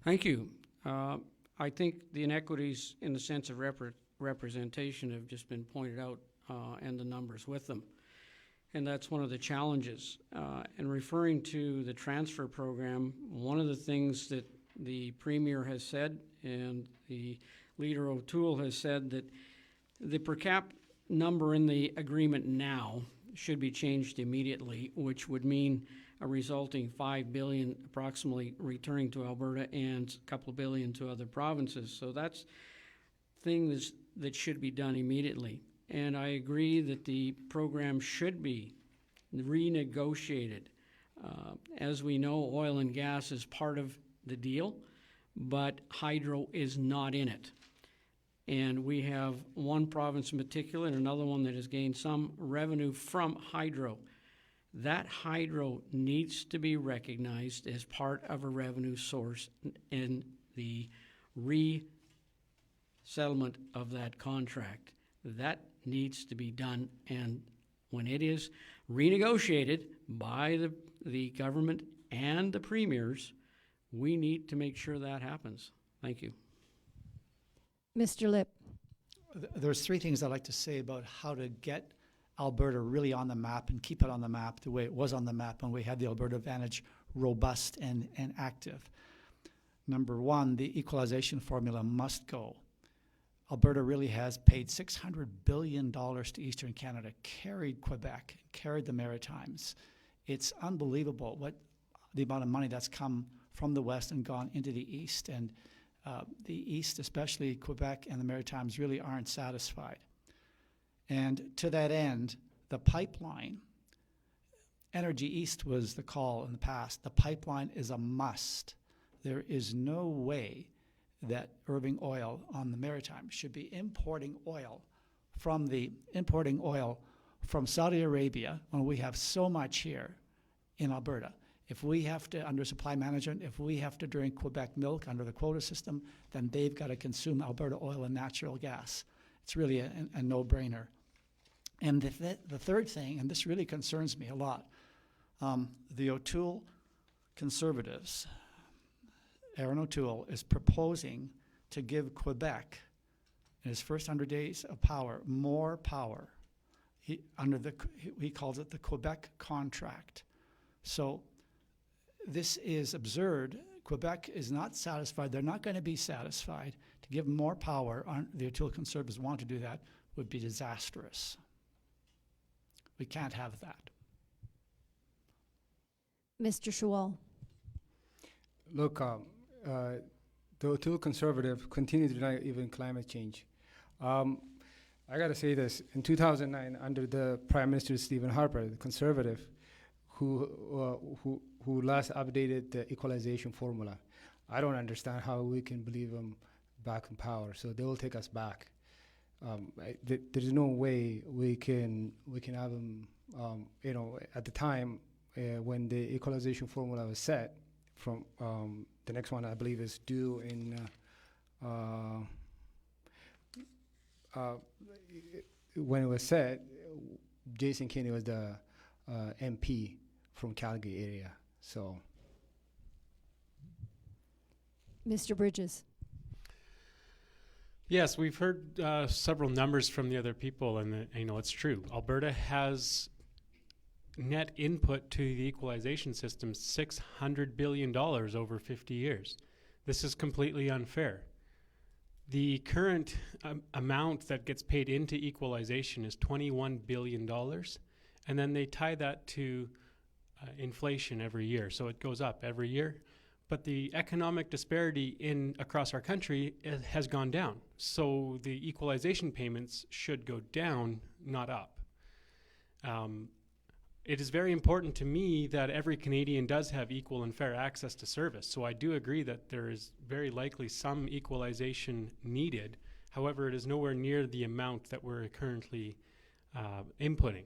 Thank you. I think the inequities in the sense of representation have just been pointed out, and the numbers with them. And that's one of the challenges. And referring to the transfer program, one of the things that the Premier has said, and the Leader O'Toole has said, that the per cap number in the agreement now should be changed immediately, which would mean a resulting $5 billion approximately returning to Alberta and a couple of billion to other provinces. So that's things that should be done immediately. And I agree that the program should be renegotiated. As we know, oil and gas is part of the deal, but hydro is not in it. And we have one province in particular and another one that has gained some revenue from hydro. That hydro needs to be recognized as part of a revenue source in the resettlement of that contract. That needs to be done, and when it is renegotiated by the government and the premiers, we need to make sure that happens. Thank you. Mr. Lip. There's three things I'd like to say about how to get Alberta really on the map and keep it on the map the way it was on the map when we had the Alberta Advantage robust and active. Number one, the equalization formula must go. Alberta really has paid $600 billion to Eastern Canada, carried Quebec, carried the Maritimes. It's unbelievable what the amount of money that's come from the West and gone into the East. And the East, especially Quebec and the Maritimes, really aren't satisfied. And to that end, the pipeline, Energy East was the call in the past. The pipeline is a must. There is no way that Irving Oil on the Maritime should be importing oil from Saudi Arabia when we have so much here in Alberta. If we have to, under supply management, if we have to drink Quebec milk under the quota system, then they've got to consume Alberta oil and natural gas. It's really a no-brainer. And the third thing, and this really concerns me a lot, the O'Toole Conservatives, Aaron O'Toole, is proposing to give Quebec, in his first 100 days of power, more power. He calls it the Quebec contract. So this is absurd. Quebec is not satisfied. They're not going to be satisfied. To give more power, the O'Toole Conservatives want to do that, would be disastrous. We can't have that. Mr. Schwal. Look, the O'Toole Conservative continue to deny even climate change. I got to say this. In 2009, under the Prime Minister Stephen Harper, the Conservative, who last updated the equalization formula, I don't understand how we can believe them back in power. So they will take us back. There's no way we can have them. At the time when the equalization formula was set, from the next one I believe is due in when it was set, Jason Kenney was the MP from Calgary area. So, Mr. Bridges. Yes, we've heard several numbers from the other people, and it's true. Alberta has net input to the equalization system $600 billion over 50 years. This is completely unfair. The current amount that gets paid into equalization is $21 billion, and then they tie that to inflation every year, so it goes up every year. But the economic disparity across our country has gone down, so the equalization payments should go down, not up. It is very important to me that every Canadian does have equal and fair access to service. So I do agree that there is very likely some equalization needed. However, it is nowhere near the amount that we're currently inputting.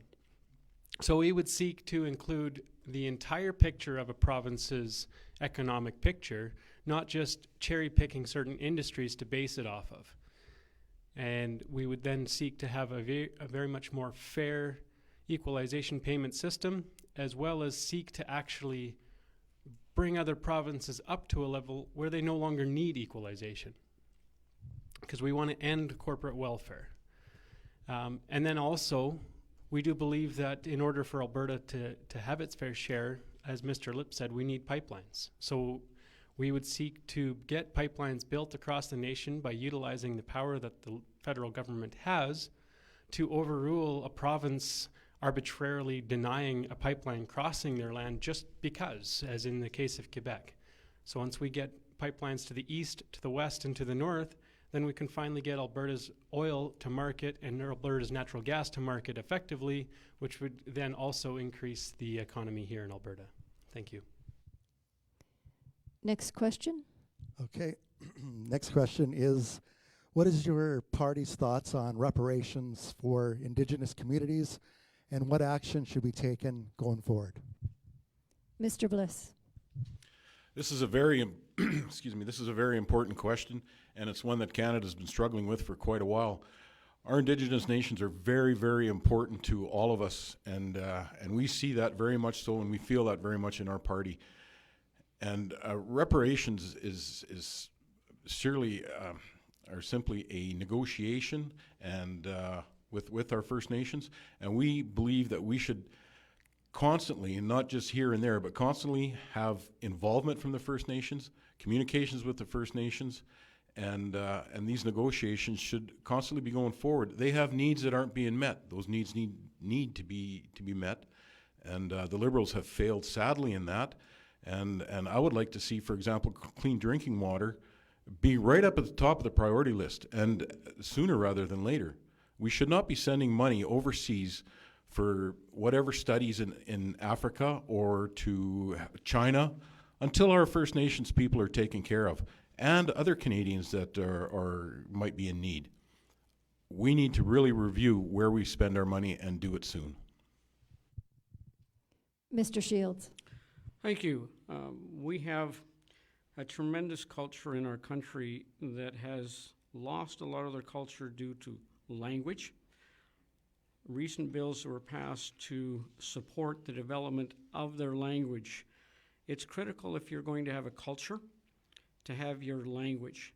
So we would seek to include the entire picture of a province's economic picture, not just cherry picking certain industries to base it off of. And we would then seek to have a very much more fair equalization payment system, as well as seek to actually bring other provinces up to a level where they no longer need equalization, because we want to end corporate welfare. And then also, we do believe that in order for Alberta to have its fair share, as Mr. Lip said, we need pipelines. So we would seek to get pipelines built across the nation by utilizing the power that the federal government has to overrule a province arbitrarily denying a pipeline crossing their land just because, as in the case of Quebec. So once we get pipelines to the east, to the west, and to the north, then we can finally get Alberta's oil to market and Alberta's natural gas to market effectively, which would then also increase the economy here in Alberta. Thank you. Next question. Okay. Next question is, What is your party's thoughts on reparations for Indigenous communities, and what action should be taken going forward? Mr. Bliss. This is a very, excuse me, this is a very important question, and it's one that Canada's been struggling with for quite a while. Our Indigenous nations are very, very important to all of us, and we see that very much so, and we feel that very much in our party. And reparations is surely, are simply a negotiation and with our First Nations, and we believe that we should constantly, and not just here and there, but constantly have involvement from the First Nations, communications with the First Nations, and these negotiations should constantly be going forward. They have needs that aren't being met. Those needs need to be met, and the Liberals have failed sadly in that. And I would like to see, for example, clean drinking water be right up at the top of the priority list, and sooner rather than later. We should not be sending money overseas for whatever studies in Africa or to China until our First Nations people are taken care of, and other Canadians that might be in need. We need to really review where we spend our money and do it soon. Mr. Shields. Thank you. We have a tremendous culture in our country that has lost a lot of their culture due to language. Recent bills were passed to support the development of their language. It's critical if you're going to have a culture to have your language.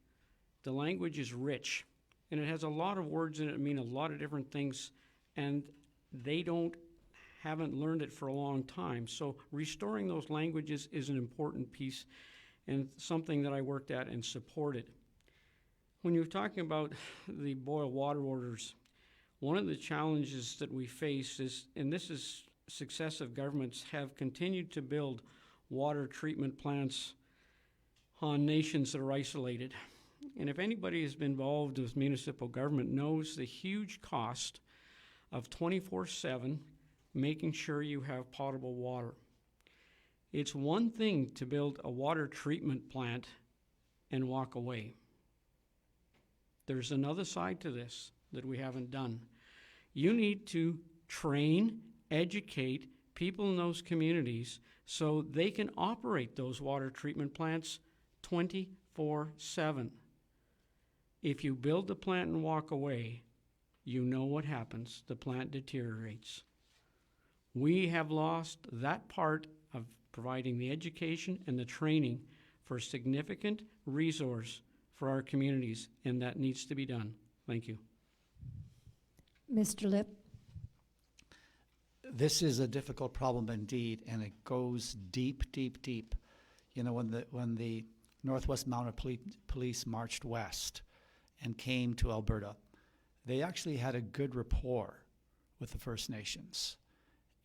The language is rich, and it has a lot of words in it that mean a lot of different things, and they haven't learned it for a long time. So restoring those languages is an important piece and something that I worked at and supported. When you're talking about the boil water orders, one of the challenges that we face is, and this is successive governments have continued to build water treatment plants on nations that are isolated. And if anybody has been involved with municipal government knows the huge cost of 24/7 making sure you have potable water. It's one thing to build a water treatment plant and walk away. There's another side to this that we haven't done. You need to train, educate people in those communities so they can operate those water treatment plants 24/7. If you build the plant and walk away, you know what happens. The plant deteriorates. We have lost that part of providing the education and the training for a significant resource for our communities, and that needs to be done. Thank you. Mr. Lip. This is a difficult problem indeed, and it goes deep, deep, deep. You know, when the Northwest Mounted Police marched west and came to Alberta, they actually had a good rapport with the First Nations.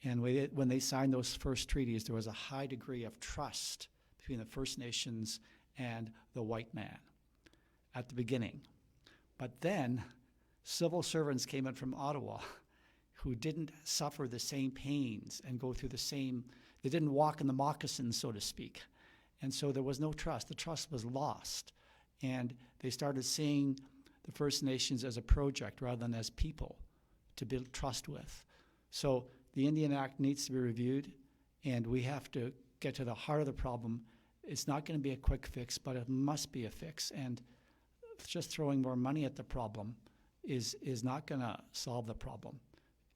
And when they signed those first treaties, there was a high degree of trust between the First Nations and the white man at the beginning. But then civil servants came in from Ottawa who didn't suffer the same pains and go through the same, they didn't walk in the moccasins, so to speak. And so there was no trust. The trust was lost. And they started seeing the First Nations as a project rather than as people to build trust with. So the Indian Act needs to be reviewed, and we have to get to the heart of the problem. It's not going to be a quick fix, but it must be a fix. And just throwing more money at the problem is not going to solve the problem.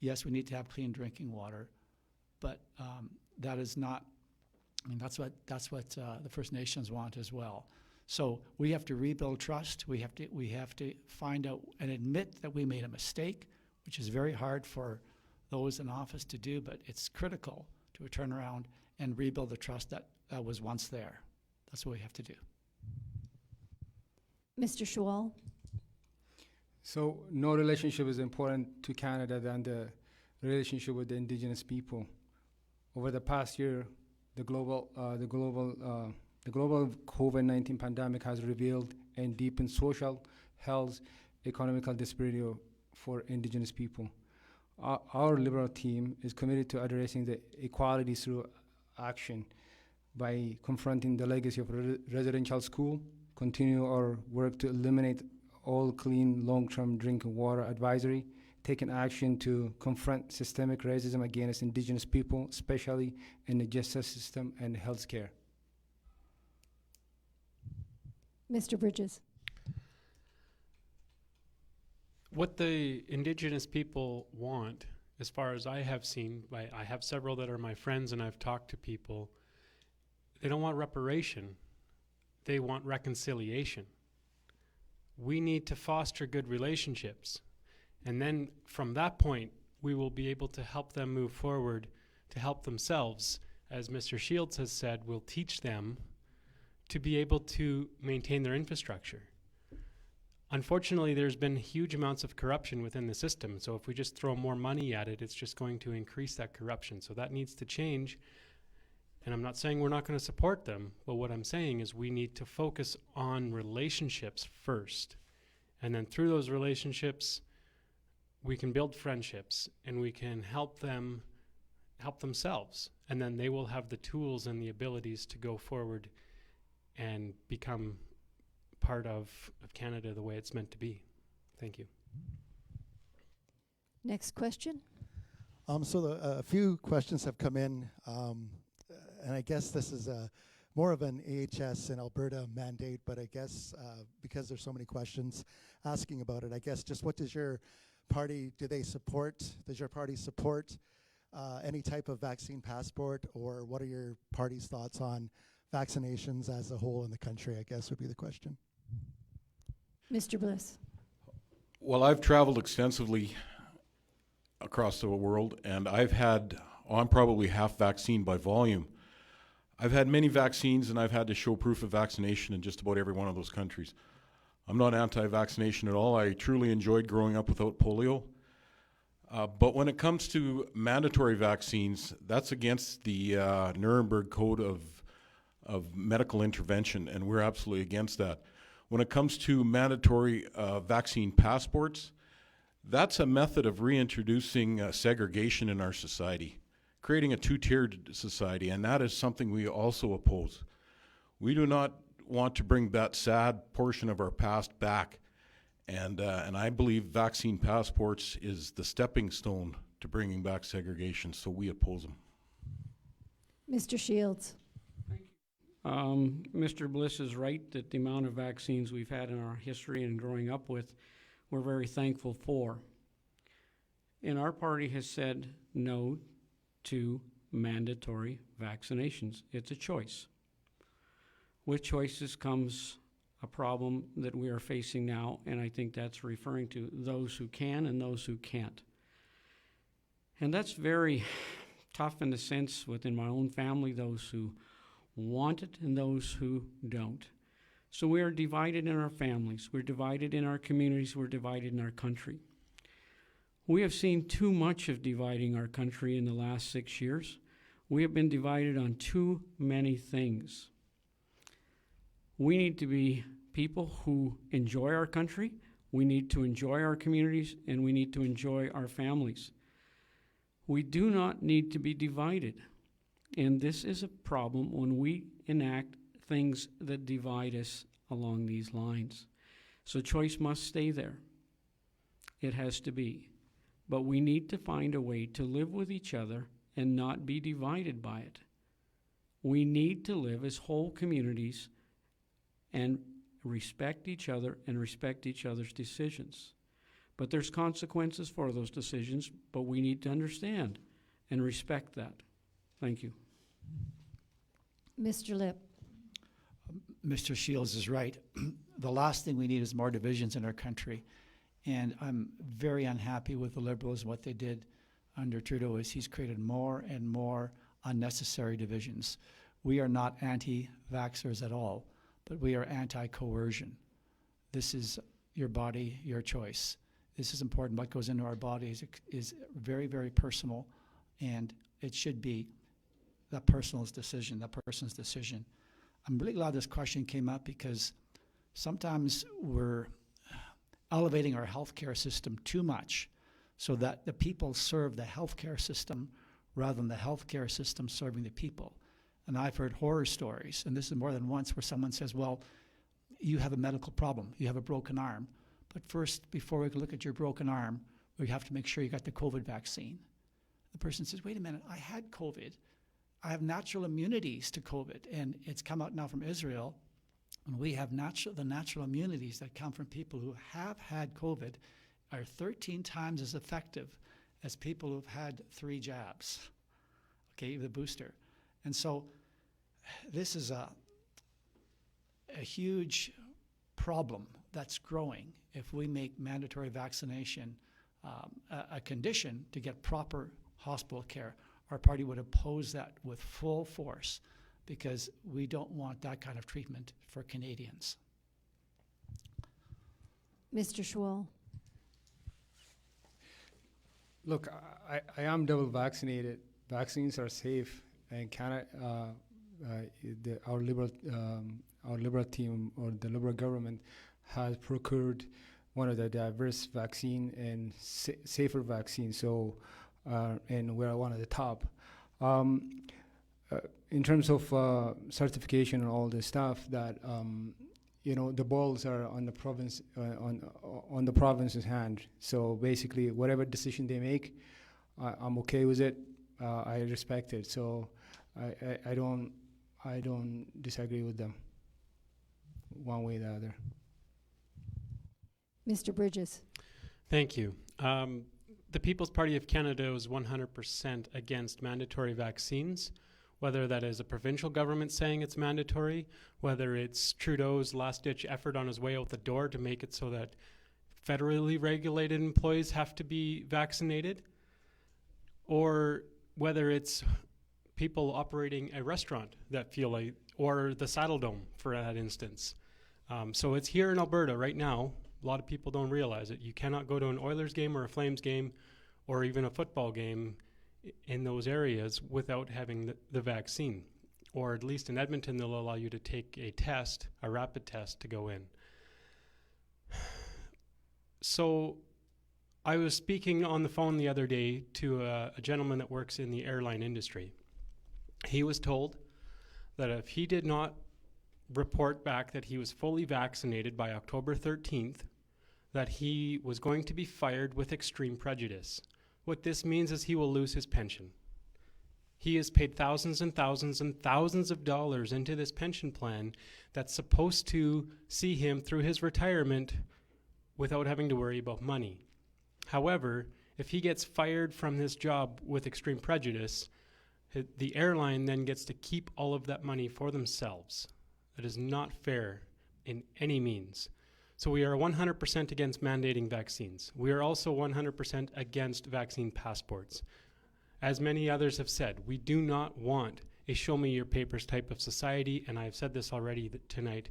Yes, we need to have clean drinking water, but that is not. I mean, that's what the First Nations want as well. So we have to rebuild trust. We have to find out and admit that we made a mistake, which is very hard for those in office to do, but it's critical to turn around and rebuild the trust that was once there. That's what we have to do. Mr. Schwal. So no relationship is important to Canada than the relationship with the Indigenous people. Over the past year, the global COVID-19 pandemic has revealed and deepened social, health, economical disparity for Indigenous people. Our Liberal team is committed to addressing the equality through action by confronting the legacy of residential school, continue our work to eliminate all clean long-term drinking water advisory, taking action to confront systemic racism against Indigenous people, especially in the justice system and healthcare. Mr. Bridges. What the Indigenous people want, as far as I have seen, I have several that are my friends and I've talked to people, they don't want reparation, they want reconciliation. We need to foster good relationships. And then from that point, we will be able to help them move forward to help themselves. As Mr. Shields has said, we'll teach them to be able to maintain their infrastructure. Unfortunately, there's been huge amounts of corruption within the system. So if we just throw more money at it, it's just going to increase that corruption. So that needs to change. And I'm not saying we're not going to support them, but what I'm saying is we need to focus on relationships first. And then through those relationships, we can build friendships and we can help them help themselves. And then they will have the tools and the abilities to go forward and become part of Canada the way it's meant to be. Thank you. Next question. A few questions have come in, and I guess this is more of an AHS and Alberta mandate, but I guess because there's so many questions asking about it, I guess just what does your party, does your party support any type of vaccine passport, or what are your party's thoughts on vaccinations as a whole in the country, I guess would be the question. Mr. Bliss. Well, I've traveled extensively across the world, and I'm probably half vaccine by volume. I've had many vaccines, and I've had to show proof of vaccination in just about every one of those countries. I'm not anti-vaccination at all. I truly enjoyed growing up without polio. But when it comes to mandatory vaccines, that's against the Nuremberg Code of medical intervention, and we're absolutely against that. When it comes to mandatory vaccine passports, that's a method of reintroducing segregation in our society, creating a two-tiered society, and that is something we also oppose. We do not want to bring that sad portion of our past back, and I believe vaccine passports is the stepping stone to bringing back segregation, so we oppose them. Mr. Shields. Mr. Bliss is right that the amount of vaccines we've had in our history and growing up with, we're very thankful for. And our party has said no to mandatory vaccinations. It's a choice. With choices comes a problem that we are facing now, and I think that's referring to those who can and those who can't. And that's very tough in the sense within my own family, those who want it and those who don't. So we are divided in our families, we're divided in our communities, we're divided in our country. We have seen too much of dividing our country in the last 6 years. We have been divided on too many things. We need to be people who enjoy our country, we need to enjoy our communities, and we need to enjoy our families. We do not need to be divided. And this is a problem when we enact things that divide us along these lines. So choice must stay there. It has to be. But we need to find a way to live with each other and not be divided by it. We need to live as whole communities and respect each other and respect each other's decisions. But there's consequences for those decisions, but we need to understand and respect that. Thank you. Mr. Lipp. Mr. Shields is right. The last thing we need is more divisions in our country. And I'm very unhappy with the Liberals and what they did under Trudeau is he's created more and more unnecessary divisions. We are not anti-vaxxers at all, but we are anti-coercion. This is your body, your choice. This is important. What goes into our bodies is very, very personal, and it should be that person's decision, that person's decision. I'm really glad this question came up because sometimes we're elevating our healthcare system too much so that the people serve the healthcare system rather than the healthcare system serving the people. And I've heard horror stories, and this is more than once, where someone says, well, you have a medical problem, you have a broken arm. But first, before we can look at your broken arm, we have to make sure you got the COVID vaccine. The person says, wait a minute, I had COVID. I have natural immunities to COVID. And it's come out now from Israel. And we have the natural immunities that come from people who have had COVID are 13 times as effective as people who've had 3 jabs, okay, the booster. And so this is a huge problem that's growing if we make mandatory vaccination a condition to get proper hospital care. Our party would oppose that with full force because we don't want that kind of treatment for Canadians. Mr. Schwal. Look, I am double vaccinated. Vaccines are safe, and Canada, our Liberal team or the Liberal government has procured one of the diverse vaccine and safer vaccines. So, and we're one of the top. In terms of certification and all this stuff, that the balls are on the province, on the province's hand. So basically, whatever decision they make, I'm okay with it. I respect it. So I don't disagree with them one way or the other. Mr. Bridges. Thank you. The People's Party of Canada is 100% against mandatory vaccines, whether that is a provincial government saying it's mandatory, whether it's Trudeau's last-ditch effort on his way out the door to make it so that federally regulated employees have to be vaccinated, or whether it's people operating a restaurant that feel like, or the Saddle Dome for that instance. So it's here in Alberta right now. A lot of people don't realize it. You cannot go to an Oilers game or a Flames game or even a football game in those areas without having the vaccine. Or at least in Edmonton, they'll allow you to take a test, a rapid test, to go in. So I was speaking on the phone the other day to a gentleman that works in the airline industry. He was told that if he did not report back that he was fully vaccinated by October 13th, that he was going to be fired with extreme prejudice. What this means is he will lose his pension. He has paid thousands and thousands and thousands of dollars into this pension plan that's supposed to see him through his retirement without having to worry about money. However, if he gets fired from his job with extreme prejudice, the airline then gets to keep all of that money for themselves. That is not fair in any means. So we are 100% against mandating vaccines. We are also 100% against vaccine passports. As many others have said, we do not want a show me your papers type of society, and I've said this already tonight,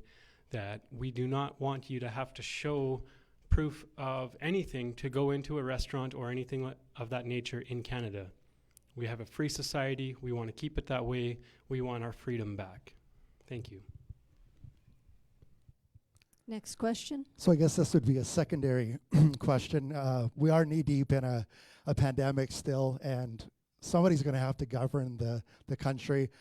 that we do not want you to have to show proof of anything to go into a restaurant or anything of that nature in Canada. We have a free society. We want to keep it that way. We want our freedom back. Thank you. Next question. So I guess this would be a secondary question. We are knee-deep in a pandemic still, and somebody's going to have to govern the country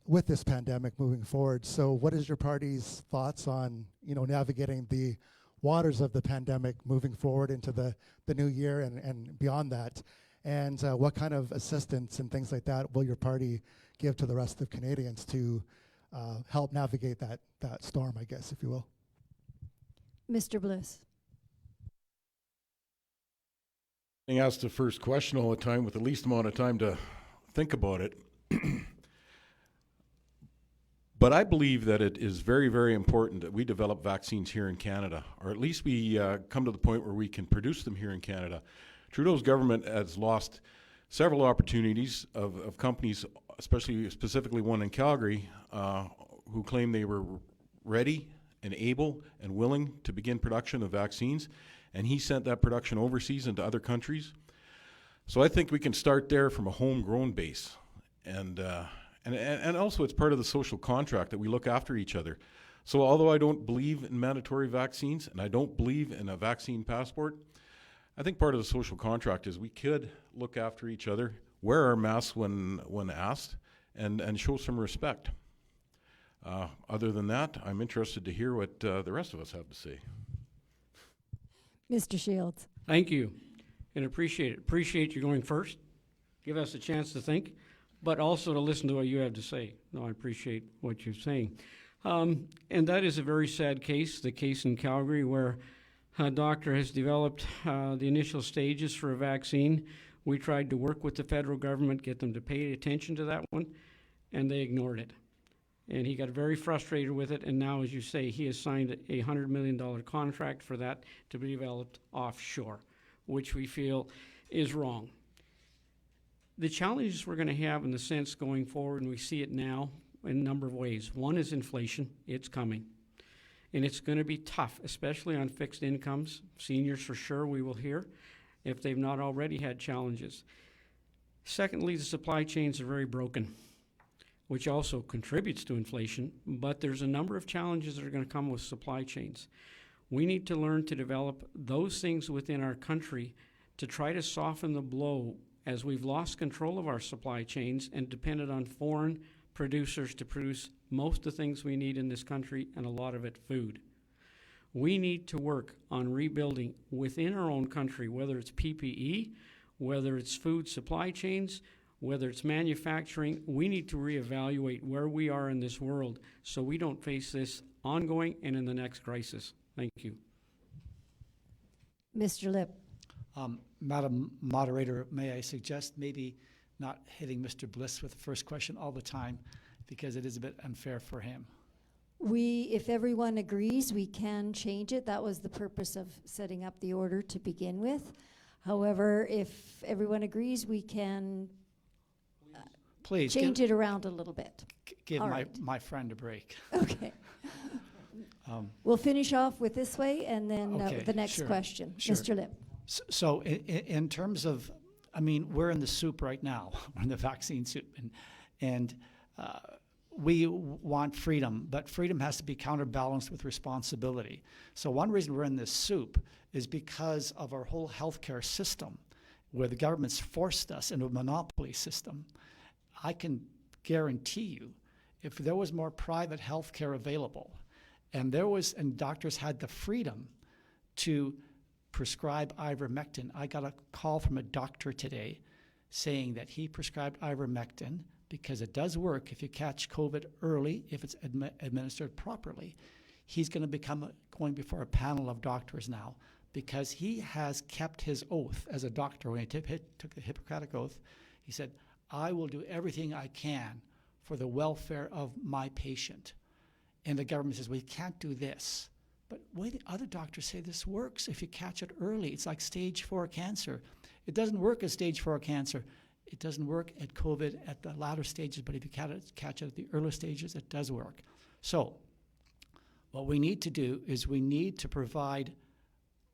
with this pandemic moving forward. So what is your party's thoughts on, navigating the waters of the pandemic moving forward into the new year and beyond that? And what kind of assistance and things like that will your party give to the rest of Canadians to help navigate that storm, I guess, if you will? Mr. Bliss. Being asked the first question all the time with the least amount of time to think about it. But I believe that it is very, very important that we develop vaccines here in Canada, or at least we come to the point where we can produce them here in Canada. Trudeau's government has lost several opportunities of companies, specifically one in Calgary, who claim they were ready and able and willing to begin production of vaccines, and he sent that production overseas into other countries. So I think we can start there from a homegrown base, and also it's part of the social contract that we look after each other. So although I don't believe in mandatory vaccines and I don't believe in a vaccine passport, I think part of the social contract is we could look after each other, wear our masks when asked, and show some respect. Other than that, I'm interested to hear what the rest of us have to say. Mr. Shields. Thank you, and appreciate it. Appreciate you going first. Give us a chance to think, but also to listen to what you have to say. No, I appreciate what you're saying. And that is a very sad case, the case in Calgary, where a doctor has developed the initial stages for a vaccine. We tried to work with the federal government, get them to pay attention to that one, and they ignored it. And he got very frustrated with it, and now, as you say, he has signed a $100 million contract for that to be developed offshore, which we feel is wrong. The challenges we're going to have in the sense going forward, and we see it now in a number of ways. One is inflation. It's coming. And it's going to be tough, especially on fixed incomes. Seniors, for sure, we will hear, if they've not already had challenges. Secondly, the supply chains are very broken, which also contributes to inflation, but there's a number of challenges that are going to come with supply chains. We need to learn to develop those things within our country to try to soften the blow as we've lost control of our supply chains and depended on foreign producers to produce most of the things we need in this country, and a lot of it food. We need to work on rebuilding within our own country, whether it's PPE, whether it's food supply chains, whether it's manufacturing. We need to reevaluate where we are in this world so we don't face this ongoing and in the next crisis. Thank you. Mr. Lip. Madam Moderator, may I suggest maybe not hitting Mr. Bliss with the first question all the time, because it is a bit unfair for him. If everyone agrees, we can change it. That was the purpose of setting up the order to begin with. However, if everyone agrees, we can Please change it around a little bit. give All my, right. my friend a break. Okay. We'll finish off with this way, and then Okay, the next sure, question. sure. Mr. Lip. So in terms of, I mean, we're in the soup right now. We're in the vaccine soup. And we want freedom, but freedom has to be counterbalanced with responsibility. So one reason we're in this soup is because of our whole healthcare system, where the government's forced us into a monopoly system. I can guarantee you, if there was more private healthcare available, and doctors had the freedom to prescribe ivermectin. I got a call from a doctor today saying that he prescribed ivermectin because it does work if you catch COVID early, if it's administered properly. He's going to become going before a panel of doctors now because he has kept his oath as a doctor. When he took the Hippocratic Oath, he said, I will do everything I can for the welfare of my patient. And the government says, well, you can't do this. But the other doctors say this works if you catch it early. It's like stage 4 cancer. It doesn't work at stage 4 cancer. It doesn't work at COVID at the latter stages, but if you catch it at the early stages, it does work. So what we need to do is we need to provide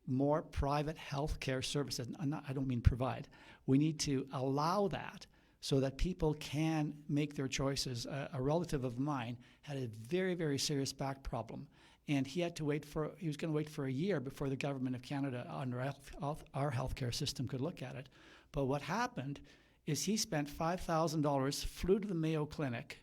more private health care services. I don't mean provide. We need to allow that so that people can make their choices. A relative of mine had a very, very serious back problem. And he was going to wait for a year before the government of Canada under our healthcare system could look at it. But what happened is he spent $5,000, flew to the Mayo Clinic,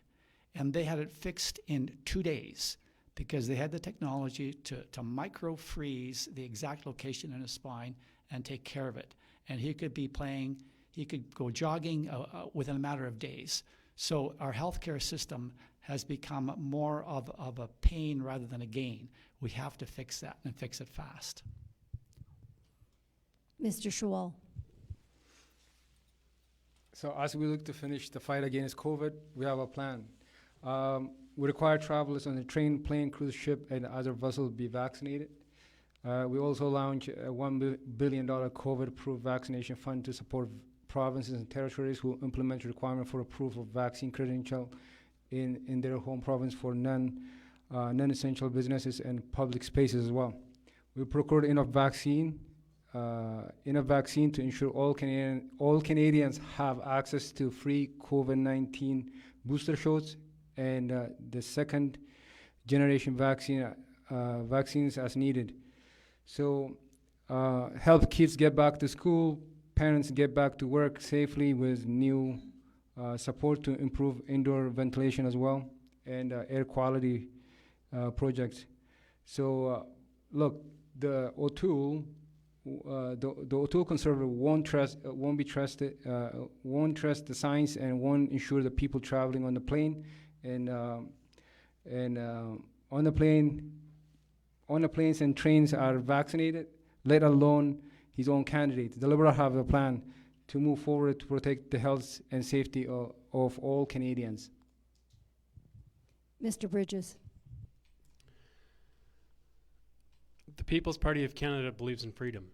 and they had it fixed in 2 days because they had the technology to micro-freeze the exact location in his spine and take care of it. And he could go jogging within a matter of days. So our healthcare system has become more of a pain rather than a gain. We have to fix that and fix it fast. Mr. Schwal. So as we look to finish the fight against COVID, we have a plan. We require travelers on the train, plane, cruise ship, and other vessels be vaccinated. We also launch a $1 billion COVID-approved vaccination fund to support provinces and territories who implement requirement for a proof of vaccine credential in their home province for non-essential businesses and public spaces as well. We procured enough vaccine to ensure all Canadians have access to free COVID-19 booster shots and the second generation vaccines as needed. So help kids get back to school, parents get back to work safely with new support to improve indoor ventilation as well, and air quality projects. So look, the O'Toole the Ottawa Conservative won't trust the science and won't ensure the people traveling on the plane and on the planes and trains are vaccinated, let alone his own candidate. The Liberal have a plan to move forward to protect the health and safety of all Canadians. Mr. Bridges. The People's Party of Canada believes in freedom.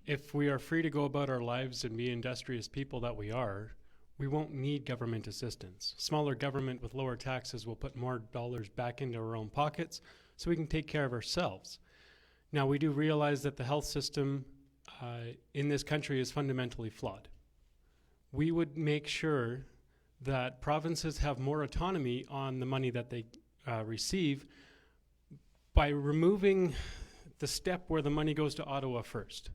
If we are free to go about our lives and be industrious people that we are, we won't need government assistance. Smaller government with lower taxes will put more dollars back into our own pockets so we can take care of ourselves. Now, we do realize that the health system in this country is fundamentally flawed. We would make sure that provinces have more autonomy on the money that they receive by removing the step where the money goes to Ottawa first.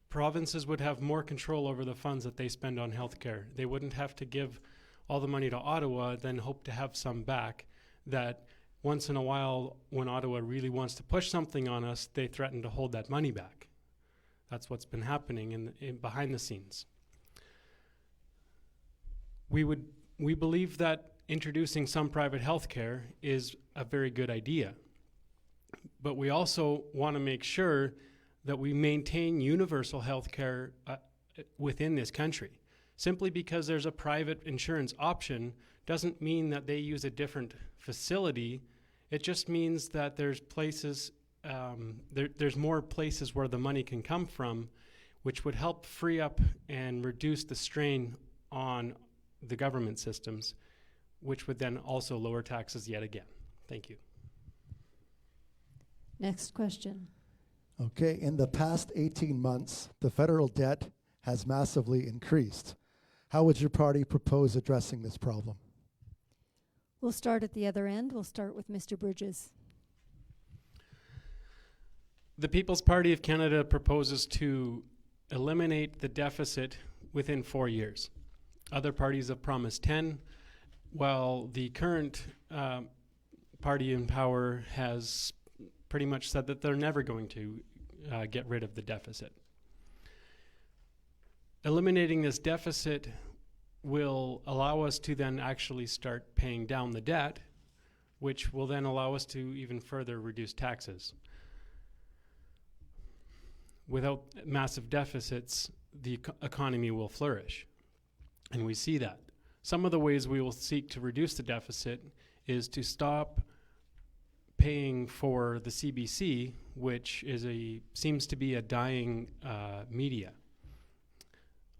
Provinces would have more control over the funds that they spend on healthcare. They wouldn't have to give all the money to Ottawa, then hope to have some back, that once in a while, when Ottawa really wants to push something on us, they threaten to hold that money back. That's what's been happening behind the scenes. We believe that introducing some private healthcare is a very good idea. But we also want to make sure that we maintain universal health care within this country. Simply because there's a private insurance option doesn't mean that they use a different facility. It just means that there's places, there's more places where the money can come from, which would help free up and reduce the strain on the government systems, which would then also lower taxes yet again. Thank you. Next question. Okay, in the past 18 months, the federal debt has massively increased. How would your party propose addressing this problem? We'll start at the other end. We'll start with Mr. Bridges. The People's Party of Canada proposes to eliminate the deficit within 4 years. Other parties have promised 10, while the current party in power has pretty much said that they're never going to get rid of the deficit. Eliminating this deficit will allow us to then actually start paying down the debt, which will then allow us to even further reduce taxes. Without massive deficits, the economy will flourish. And we see that. Some of the ways we will seek to reduce the deficit is to stop paying for the CBC, which is seems to be a dying media.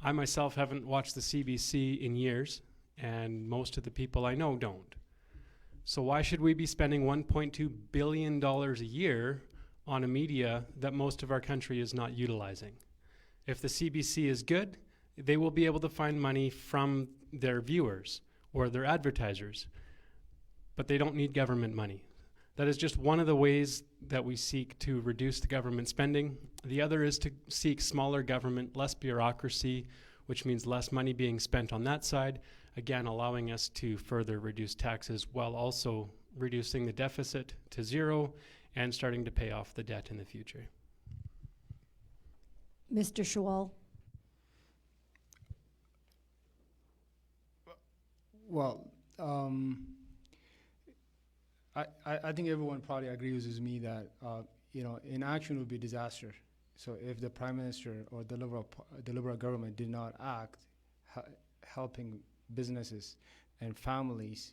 I myself haven't watched the CBC in years, and most of the people I know don't. So why should we be spending $1.2 billion a year on a media that most of our country is not utilizing? If the CBC is good, they will be able to find money from their viewers or their advertisers, but they don't need government money. That is just one of the ways that we seek to reduce the government spending. The other is to seek smaller government, less bureaucracy, which means less money being spent on that side, again allowing us to further reduce taxes while also reducing the deficit to zero and starting to pay off the debt in the future. Mr. Schwal. Well, I think everyone probably agrees with me that inaction would be disaster. So if the Prime Minister or the Liberal government did not act, helping businesses and families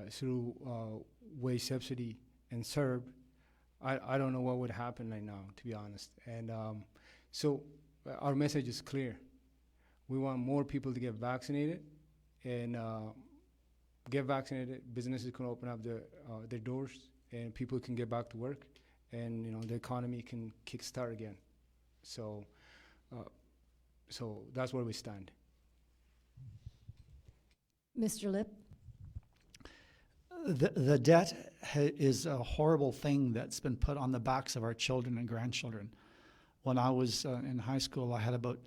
through wage subsidy and CERB, I don't know what would happen right now, to be honest. And so our message is clear. We want more people to get vaccinated, and get vaccinated, businesses can open up their doors, and people can get back to work, and the economy can kickstart again. So that's where we stand. Mr. Lip. The debt is a horrible thing that's been put on the backs of our children and grandchildren. When I was in high school, I had about,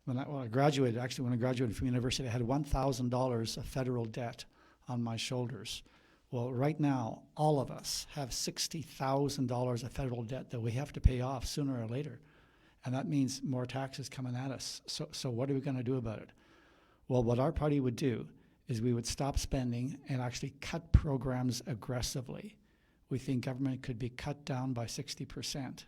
when I graduated from university, I had $1,000 of federal debt on my shoulders. Well, right now, all of us have $60,000 of federal debt that we have to pay off sooner or later. And that means more taxes coming at us. So what are we going to do about it? Well, what our party would do is we would stop spending and actually cut programs aggressively. We think government could be cut down by 60%.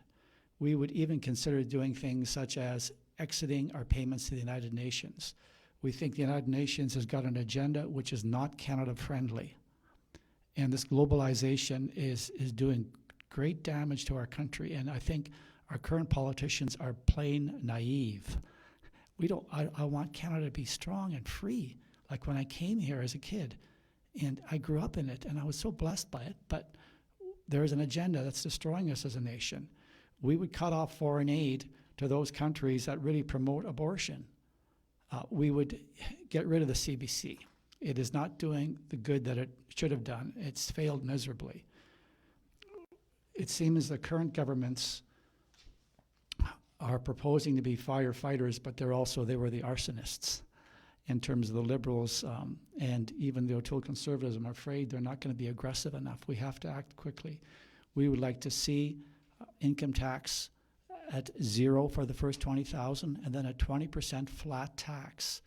We would even consider doing things such as exiting our payments to the United Nations. We think the United Nations has got an agenda which is not Canada-friendly. And this globalization is doing great damage to our country. And I think our current politicians are plain naive. I want Canada to be strong and free, like when I came here as a kid. And I grew up in it, and I was so blessed by it. But there is an agenda that's destroying us as a nation. We would cut off foreign aid to those countries that really promote abortion. We would get rid of the CBC. It is not doing the good that it should have done. It's failed miserably. It seems the current governments are proposing to be firefighters, but they were the arsonists in terms of the Liberals and even the O'Toole Conservatives. I'm afraid they're not going to be aggressive enough. We have to act quickly. We would like to see income tax at 0 for the first $20,000 and then a 20% flat tax.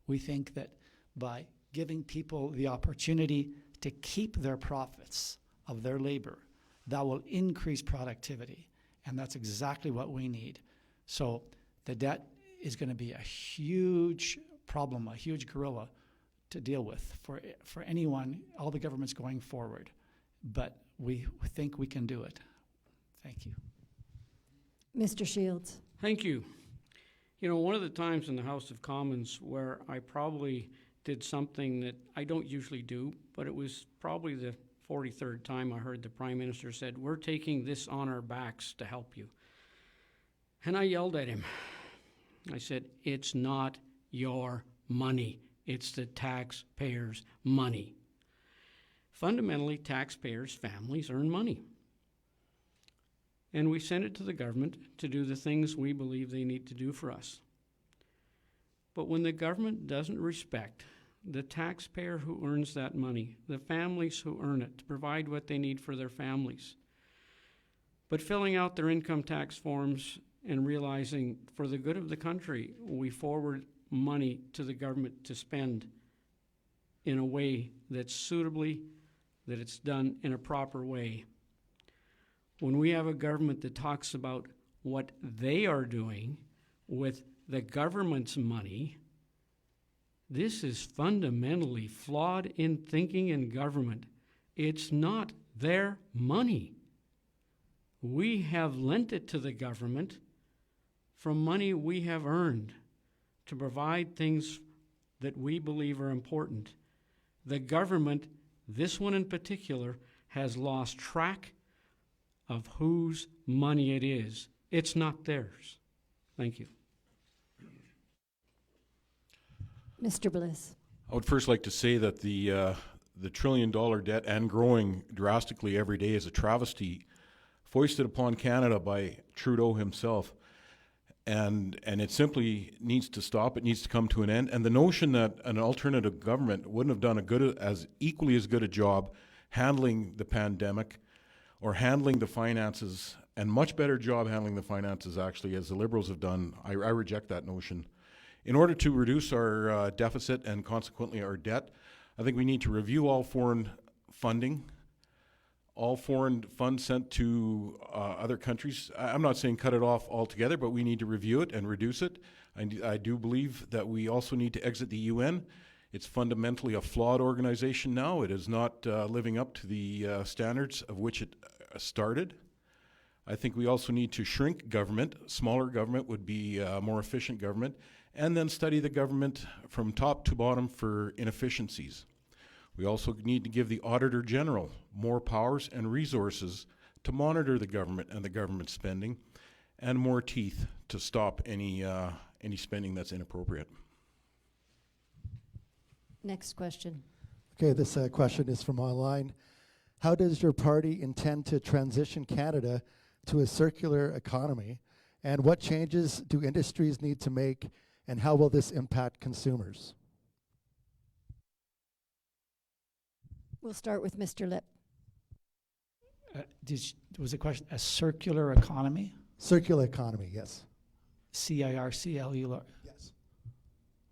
We think that by giving people the opportunity to keep their profits of their labor, that will increase productivity. And that's exactly what we need. So the debt is going to be a huge problem, a huge gorilla to deal with for anyone, all the governments going forward. But we think we can do it. Thank you. Mr. Shields. Thank you. You know, one of the times in the House of Commons where I probably did something that I don't usually do, but it was probably the 43rd time I heard the Prime Minister said, "We're taking this on our backs to help you." And I yelled at him. I said, "It's not your money. It's the taxpayers' money." Fundamentally, taxpayers' families earn money. And we send it to the government to do the things we believe they need to do for us. But when the government doesn't respect the taxpayer who earns that money, the families who earn it, to provide what they need for their families, but filling out their income tax forms and realizing for the good of the country, we forward money to the government to spend in a way that's suitably, that it's done in a proper way. When we have a government that talks about what they are doing with the government's money, this is fundamentally flawed in thinking in government. It's not their money. We have lent it to the government from money we have earned to provide things that we believe are important. The government, this one in particular, has lost track of whose money it is. It's not theirs. Thank you. Mr. Bliss. I would first like to say that the $1 trillion debt and growing drastically every day is a travesty foisted upon Canada by Trudeau himself. And it simply needs to stop. It needs to come to an end. And the notion that an alternative government wouldn't have done equally as good a job handling the pandemic or handling the finances, and much better job handling the finances actually as the Liberals have done, I reject that notion. In order to reduce our deficit and consequently our debt, I think we need to review all foreign funding, all foreign funds sent to other countries. I'm not saying cut it off altogether, but we need to review it and reduce it. I do believe that we also need to exit the UN. It's fundamentally a flawed organization now. It is not living up to the standards of which it started. I think we also need to shrink government. Smaller government would be more efficient government, and then study the government from top to bottom for inefficiencies. We also need to give the Auditor General more powers and resources to monitor the government and the government spending, and more teeth to stop any spending that's inappropriate. Next question. Okay, this question is from online. How does your party intend to transition Canada to a circular economy? And what changes do industries need to make? And how will this impact consumers? We'll start with Mr. Lip. Was the question a circular economy? Circular economy, yes. CIRCLE. Yes.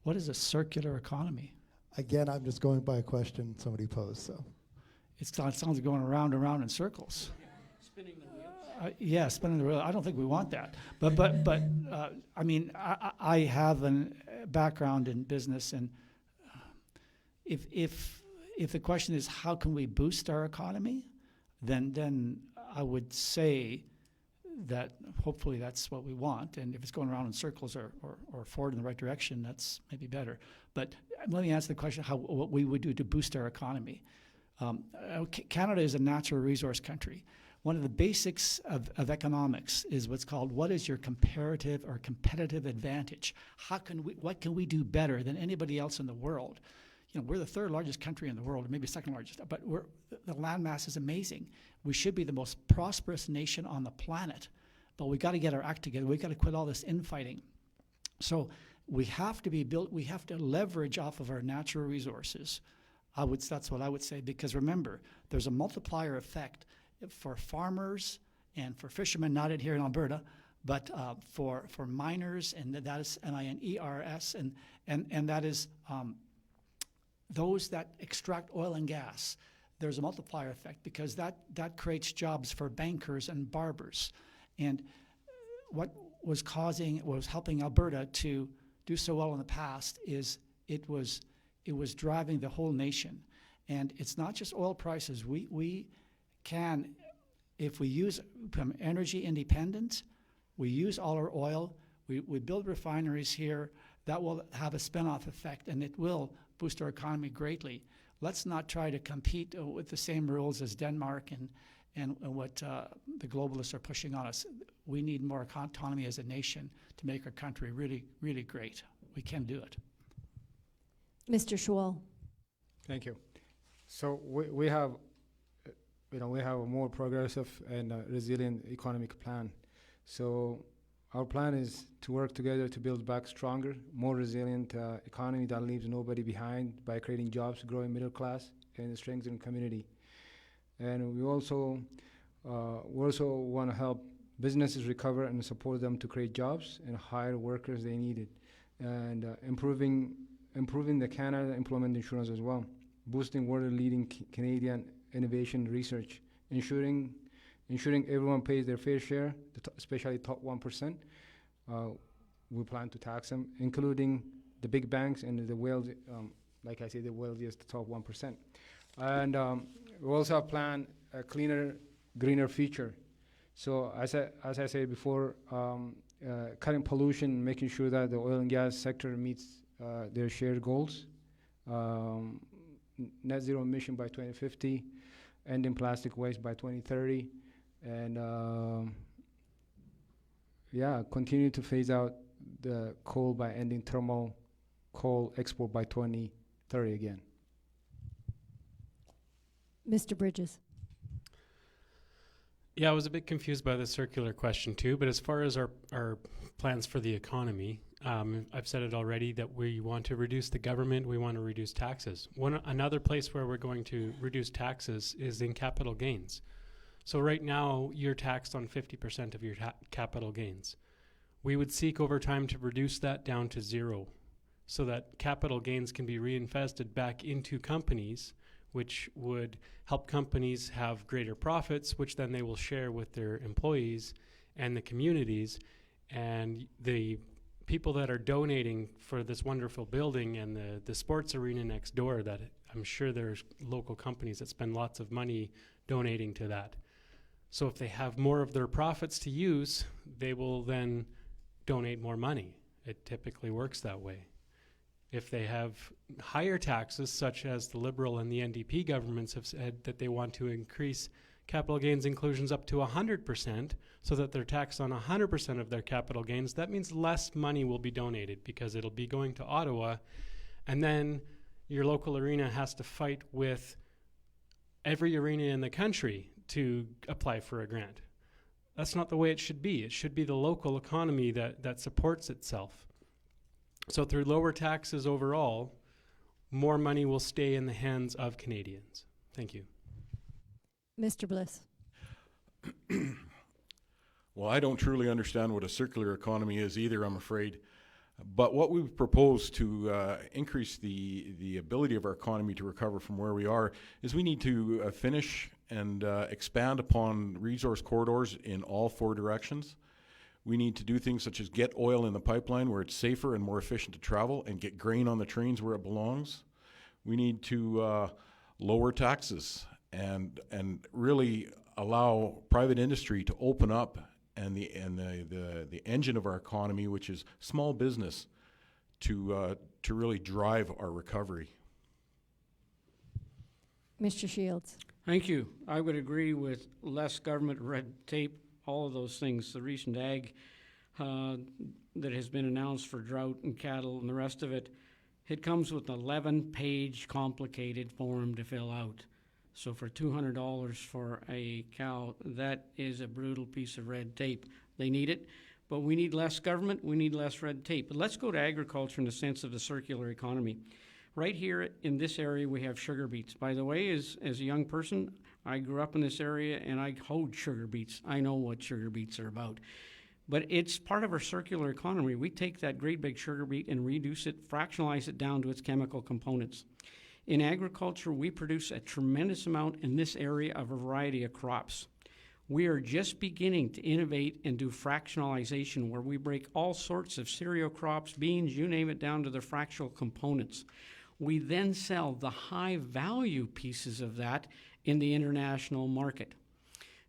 What is a circular economy? Again, I'm just going by a question somebody posed, so. It sounds like going around and around in circles. Spinning the wheels. Yeah, spinning the wheel. I don't think we want that. But I mean, I have a background in business, and if the question is how can we boost our economy, then I would say that hopefully that's what we want. And if it's going around in circles or forward in the right direction, that's maybe better. But let me answer the question: what we would do to boost our economy. Canada is a natural resource country. One of the basics of economics is what's called what is your comparative or competitive advantage? What can we do better than anybody else in the world? You know, we're the third largest country in the world, or maybe second largest, but the landmass is amazing. We should be the most prosperous nation on the planet, but we got to get our act together. We got to quit all this infighting. So we have to be built. We have to leverage off of our natural resources. That's what I would say, because remember, there's a multiplier effect for farmers and for fishermen, not in here in Alberta, but for miners, and that is MINERS, and that is those that extract oil and gas. There's a multiplier effect because that creates jobs for bankers and barbers. And what was helping Alberta to do so well in the past is it was driving the whole nation. And it's not just oil prices. We can, if we become energy independent, we use all our oil, we build refineries here, that will have a spin-off effect, and it will boost our economy greatly. Let's not try to compete with the same rules as Denmark and what the globalists are pushing on us. We need more autonomy as a nation to make our country really, really great. We can do it. Mr. Schwal. Thank you. So we have, we have a more progressive and resilient economic plan. So our plan is to work together to build back stronger, more resilient economy that leaves nobody behind by creating jobs, growing middle class, and strengthening community. And we also want to help businesses recover and support them to create jobs and hire workers they needed, and improving the Canada Employment Insurance as well, boosting world-leading Canadian innovation research, ensuring everyone pays their fair share, especially top 1%. We plan to tax them, including the big banks and the wealthy, like I say, the wealthiest, the top 1%. And we also have planned a cleaner, greener future. So as I said before, cutting pollution, making sure that the oil and gas sector meets their shared goals, net zero emission by 2050, ending plastic waste by 2030, and continue to phase out the coal by ending thermal coal export by 2030 again. Mr. Bridges. Yeah, I was a bit confused by the circular question too, but as far as our plans for the economy, I've said it already that we want to reduce the government, we want to reduce taxes. Another place where we're going to reduce taxes is in capital gains. So right now, you're taxed on 50% of your capital gains. We would seek over time to reduce that down to zero so that capital gains can be reinvested back into companies, which would help companies have greater profits, which then they will share with their employees and the communities. And the people that are donating for this wonderful building and the sports arena next door, that I'm sure there's local companies that spend lots of money donating to that. So if they have more of their profits to use, they will then donate more money. It typically works that way. If they have higher taxes, such as the Liberal and the NDP governments have said that they want to increase capital gains inclusions up to 100%, so that they're taxed on 100% of their capital gains, that means less money will be donated because it'll be going to Ottawa, and then your local arena has to fight with every arena in the country to apply for a grant. That's not the way it should be. It should be the local economy that supports itself. So through lower taxes overall, more money will stay in the hands of Canadians. Thank you. Mr. Bliss. Well, I don't truly understand what a circular economy is either, I'm afraid. But what we've proposed to increase the ability of our economy to recover from where we are is we need to finish and expand upon resource corridors in all 4 directions. We need to do things such as get oil in the pipeline where it's safer and more efficient to travel, and get grain on the trains where it belongs. We need to lower taxes and really allow private industry to open up, and the engine of our economy, which is small business, to really drive our recovery. Mr. Shields. Thank you. I would agree with less government red tape, all of those things. The recent ag that has been announced for drought and cattle and the rest of it, it comes with an 11-page complicated form to fill out. So for $200 for a cow, that is a brutal piece of red tape. They need it, but we need less government, we need less red tape. But let's go to agriculture in the sense of the circular economy. Right here in this area, we have sugar beets. By the way, as a young person, I grew up in this area and I hoed sugar beets. I know what sugar beets are about. But it's part of our circular economy. We take that great big sugar beet and reduce it, fractionalize it down to its chemical components. In agriculture, we produce a tremendous amount in this area of a variety of crops. We are just beginning to innovate and do fractionalization, where we break all sorts of cereal crops, beans, you name it, down to the fractional components. We then sell the high value pieces of that in the international market.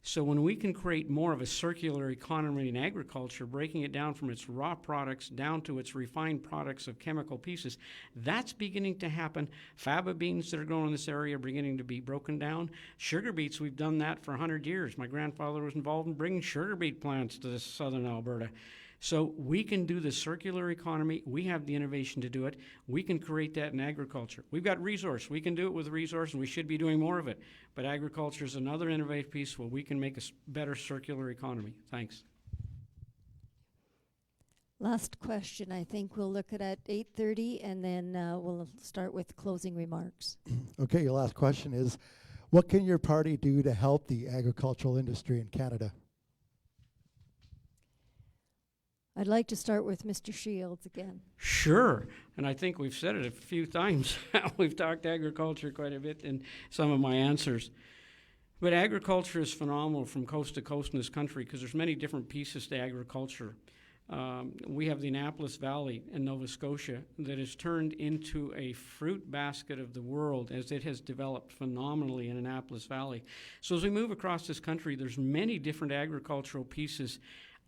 So when we can create more of a circular economy in agriculture, breaking it down from its raw products down to its refined products of chemical pieces, that's beginning to happen. Faba beans that are grown in this area are beginning to be broken down. Sugar beets, we've done that for 100 years. My grandfather was involved in bringing sugar beet plants to southern Alberta. So we can do the circular economy. We have the innovation to do it. We can create that in agriculture. We've got resource. We can do it with resource, and we should be doing more of it. But agriculture is another innovative piece where we can make a better circular economy. Thanks. Last question. I think we'll look at 8:30, and then we'll start with closing remarks. Okay, your last question is, what can your party do to help the agricultural industry in Canada? I'd like to start with Mr. Shields again. Sure, and I think we've said it a few times. We've talked agriculture quite a bit in some of my answers. But agriculture is phenomenal from coast to coast in this country because there's many different pieces to agriculture. We have the Annapolis Valley in Nova Scotia that has turned into a fruit basket of the world as it has developed phenomenally in Annapolis Valley. So as we move across this country, there's many different agricultural pieces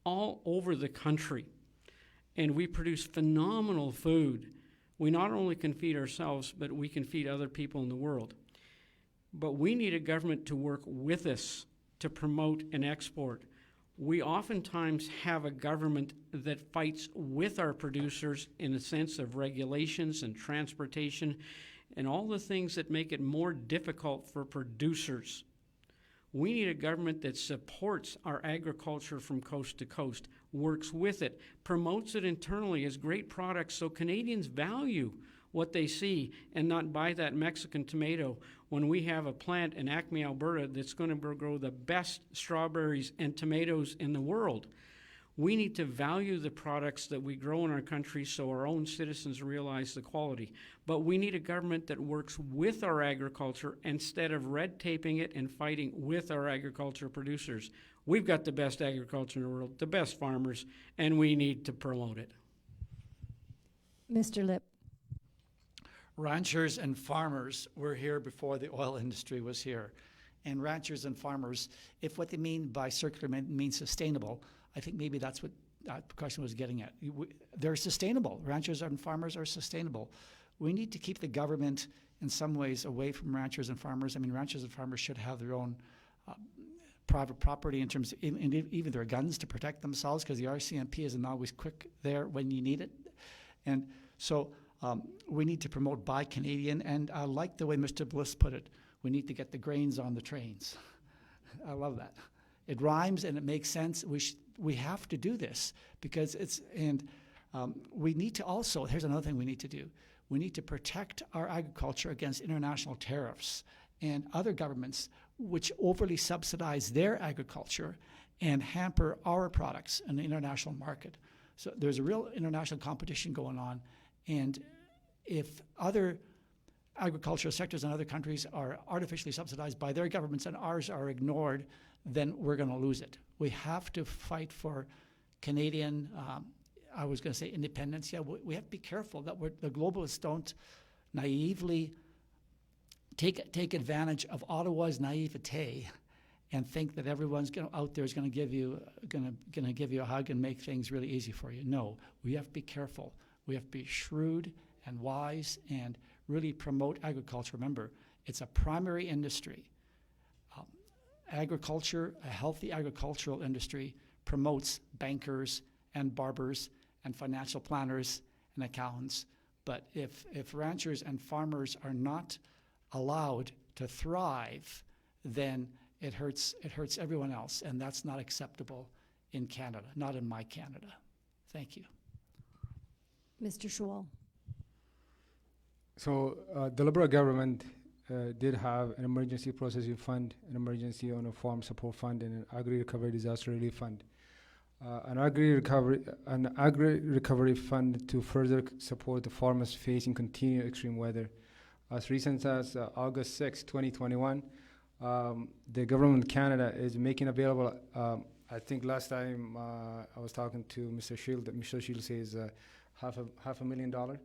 all over the country, and we produce phenomenal food. We not only can feed ourselves, but we can feed other people in the world. But we need a government to work with us to promote and export. We oftentimes have a government that fights with our producers in the sense of regulations and transportation and all the things that make it more difficult for producers. We need a government that supports our agriculture from coast to coast, works with it, promotes it internally as great products so Canadians value what they see and not buy that Mexican tomato when we have a plant in Acme, Alberta that's going to grow the best strawberries and tomatoes in the world. We need to value the products that we grow in our country so our own citizens realize the quality. But we need a government that works with our agriculture instead of red taping it and fighting with our agriculture producers. We've got the best agriculture in the world, the best farmers, and we need to promote it. Mr. Lipp. Ranchers and farmers were here before the oil industry was here. And ranchers and farmers, if what they mean by circular means sustainable, I think maybe that's what that question was getting at. They're sustainable. Ranchers and farmers are sustainable. We need to keep the government in some ways away from ranchers and farmers. I mean, ranchers and farmers should have their own private property in terms of even their guns to protect themselves, because the RCMP isn't always quick there when you need it. And so we need to promote Buy Canadian, and I like the way Mr. Bliss put it. We need to get the grains on the trains. I love that. It rhymes and it makes sense. We have to do this because we need to also, here's another thing we need to do. We need to protect our agriculture against international tariffs. and other governments which overly subsidize their agriculture and hamper our products in the international market. So there's a real international competition going on, and if other agricultural sectors in other countries are artificially subsidized by their governments and ours are ignored, then we're going to lose it. We have to fight for Canadian, I was going to say independence. Yeah, we have to be careful that the globalists don't naively take advantage of Ottawa's naivete and think that everyone's out there is going to give you a hug and make things really easy for you. No, we have to be careful. We have to be shrewd and wise and really promote agriculture. Remember, it's a primary industry. Agriculture, a healthy agricultural industry, promotes bankers and barbers and financial planners and accountants. But if ranchers and farmers are not allowed to thrive, then it hurts everyone else, and that's not acceptable in Canada, not in my Canada. Thank you. Mr. Schwal. So the Liberal government did have an emergency processing fund, an emergency on a farm support fund, and an agri-recovery disaster relief fund. An agri-recovery fund to further support the farmers facing continued extreme weather. As recent as August 6, 2021, the government of Canada is making available, I think last time I was talking to Mr. Shield, Mr. Shield says $500,000.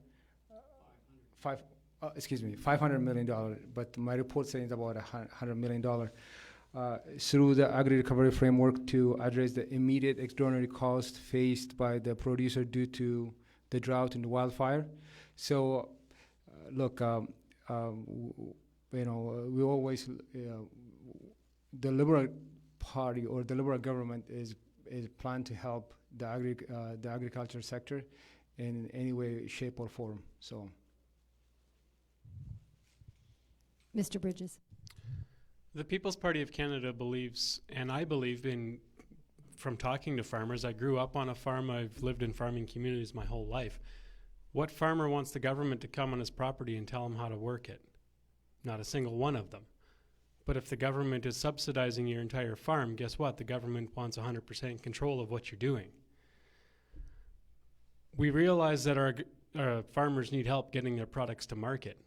$500 million, but my report says about $100 million through the agri-recovery framework to address the immediate extraordinary cost faced by the producer due to the drought and the wildfire. So, look, we always, the Liberal Party or the Liberal government is planned to help the agriculture sector in any way, shape, or form. So. Mr. Bridges. The People's Party of Canada believes, and I believe from talking to farmers, I grew up on a farm, I've lived in farming communities my whole life. What farmer wants the government to come on his property and tell him how to work it? Not a single one of them. But if the government is subsidizing your entire farm, guess what? The government wants 100% control of what you're doing. We realize that our farmers need help getting their products to market.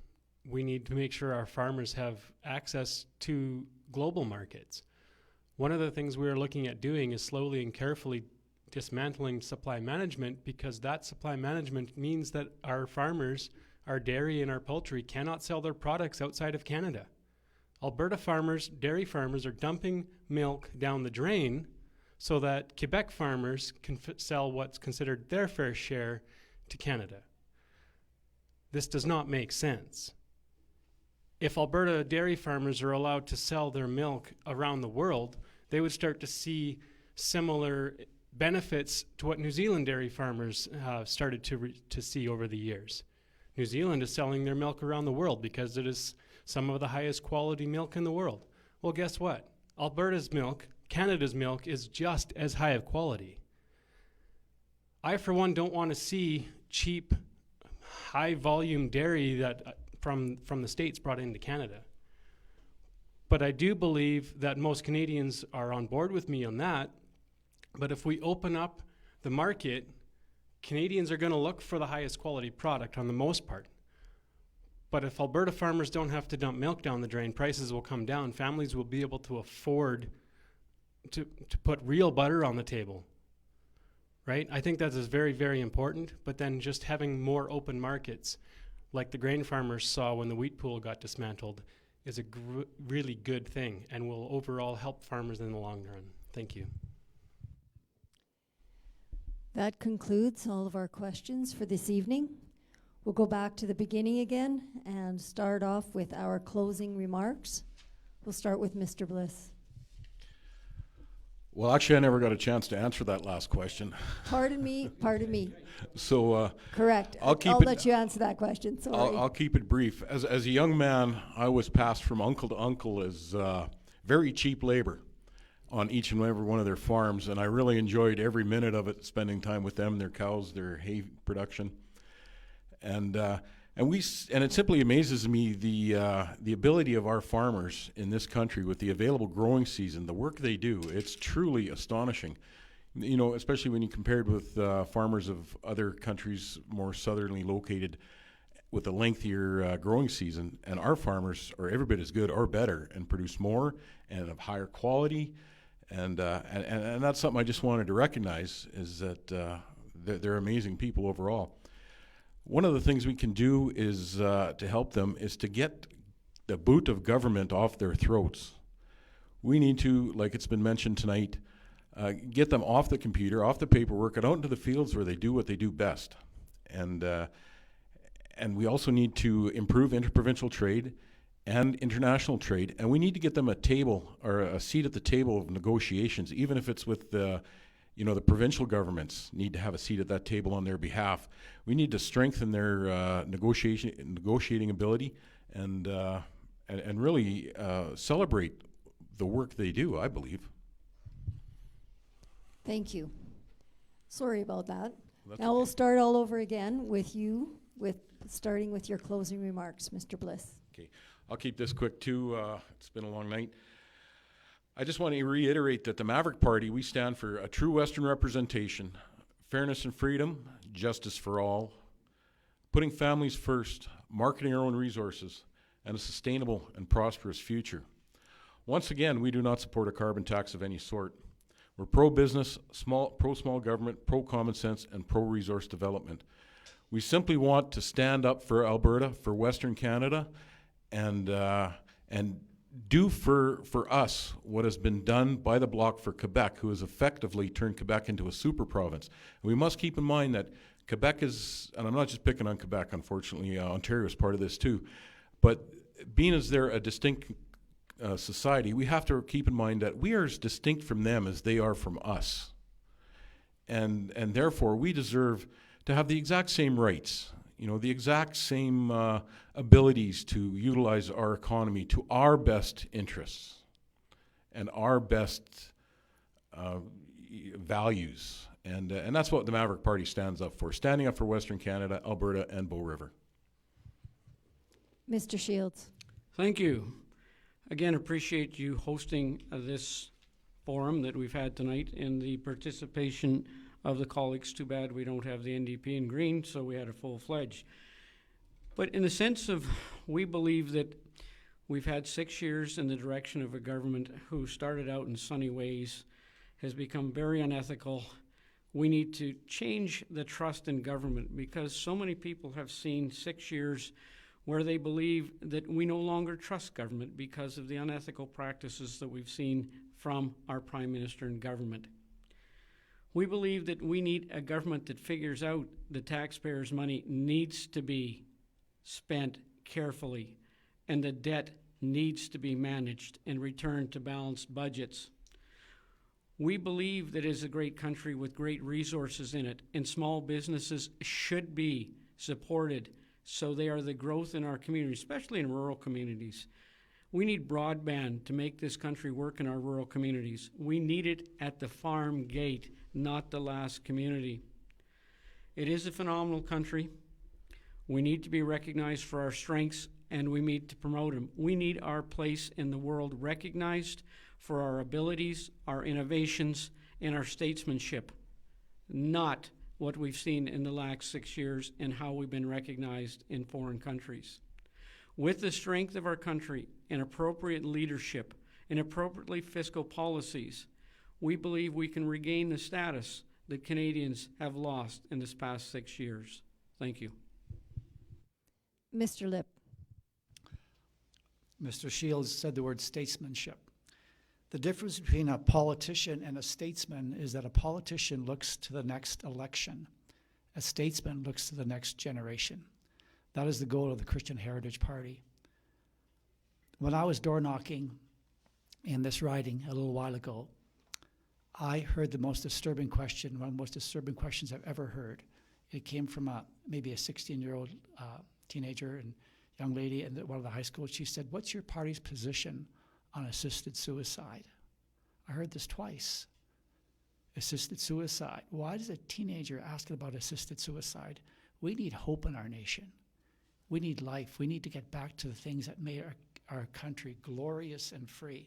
We need to make sure our farmers have access to global markets. One of the things we're looking at doing is slowly and carefully dismantling supply management, because that supply management means that our farmers, our dairy and our poultry, cannot sell their products outside of Canada. Alberta farmers, dairy farmers, are dumping milk down the drain so that Quebec farmers can sell what's considered their fair share to Canada. This does not make sense. If Alberta dairy farmers are allowed to sell their milk around the world, they would start to see similar benefits to what New Zealand dairy farmers started to see over the years. New Zealand is selling their milk around the world because it is some of the highest quality milk in the world. Well, guess what? Alberta's milk, Canada's milk, is just as high of quality. I, for one, don't want to see cheap, high-volume dairy that from the States brought into Canada. But I do believe that most Canadians are on board with me on that. But if we open up the market, Canadians are going to look for the highest quality product on the most part. But if Alberta farmers don't have to dump milk down the drain, prices will come down. Families will be able to afford to put real butter on the table, right? I think that is very, very important. But then just having more open markets, like the grain farmers saw when the wheat pool got dismantled, is a really good thing and will overall help farmers in the long run. Thank you. That concludes all of our questions for this evening. We'll go back to the beginning again and start off with our closing remarks. We'll start with Mr. Bliss. Well, actually, I never got a chance to answer that last question. Pardon me. So correct. I'll let you answer that question. Sorry. I'll keep it brief. As a young man, I was passed from uncle to uncle as very cheap labor on each and every one of their farms, and I really enjoyed every minute of it, spending time with them, their cows, their hay production. And And and it simply amazes me the ability of our farmers in this country with the available growing season, the work they do. It's truly astonishing. You know, especially when you compare it with farmers of other countries more southerly located with a lengthier growing season. And our farmers are every bit as good or better and produce more and of higher quality. And that's something I just wanted to recognize, is that they're amazing people overall. One of the things we can do is to help them is to get the boot of government off their throats. We need to, like it's been mentioned tonight, get them off the computer, off the paperwork, and out into the fields where they do what they do best. And we also need to improve interprovincial trade and international trade, and we need to get them a table or a seat at the table of negotiations, even if it's with the provincial governments need to have a seat at that table on their behalf. We need to strengthen their negotiating ability and really celebrate the work they do, I believe. Thank you. Sorry about that. That's Now we'll start all over again with you, starting with your closing remarks, Mr. Bliss. Okay, I'll keep this quick too. It's been a long night. I just want to reiterate that the Maverick Party, we stand for a true Western representation, fairness and freedom, justice for all, putting families first, marketing our own resources, and a sustainable and prosperous future. Once again, we do not support a carbon tax of any sort. We're pro-business, pro-small government, pro-common sense, and pro-resource development. We simply want to stand up for Alberta, for Western Canada, and do for us what has been done by the Bloc for Quebec, who has effectively turned Quebec into a super province. And we must keep in mind that Quebec is, and I'm not just picking on Quebec, unfortunately, Ontario is part of this too, but being as they're a distinct society, we have to keep in mind that we are as distinct from them as they are from us. And therefore, we deserve to have the exact same rights, the exact same abilities to utilize our economy to our best interests and our best values. And that's what the Maverick Party stands up for, standing up for Western Canada, Alberta, and Bow River. Mr. Shields. Thank you. Again, appreciate you hosting this forum that we've had tonight and the participation of the colleagues. Too bad we don't have the NDP in Green, so we had a full-fledged. But in the sense of, we believe that we've had 6 years in the direction of a government who started out in sunny ways, has become very unethical. We need to change the trust in government, because so many people have seen 6 years where they believe that we no longer trust government because of the unethical practices that we've seen from our Prime Minister and government. We believe that we need a government that figures out the taxpayers' money needs to be spent carefully, and the debt needs to be managed and returned to balanced budgets. We believe that it is a great country with great resources in it, and small businesses should be supported so they are the growth in our community, especially in rural communities. We need broadband to make this country work in our rural communities. We need it at the farm gate, not the last community. It is a phenomenal country. We need to be recognized for our strengths, and we need to promote them. We need our place in the world recognized for our abilities, our innovations, and our statesmanship, not what we've seen in the last 6 years and how we've been recognized in foreign countries. With the strength of our country and appropriate leadership and appropriately fiscal policies, we believe we can regain the status that Canadians have lost in this past 6 years. Thank you. Mr. Lipp. Mr. Shields said the word statesmanship. The difference between a politician and a statesman is that a politician looks to the next election. A statesman looks to the next generation. That is the goal of the Christian Heritage Party. When I was door knocking in this riding a little while ago, I heard the most disturbing question, one of the most disturbing questions I've ever heard. It came from maybe a 16-year-old teenager and young lady in one of the high schools. She said, "What's your party's position on assisted suicide?" I heard this twice. Assisted suicide. Why does a teenager ask about assisted suicide? We need hope in our nation. We need life. We need to get back to the things that made our country glorious and free.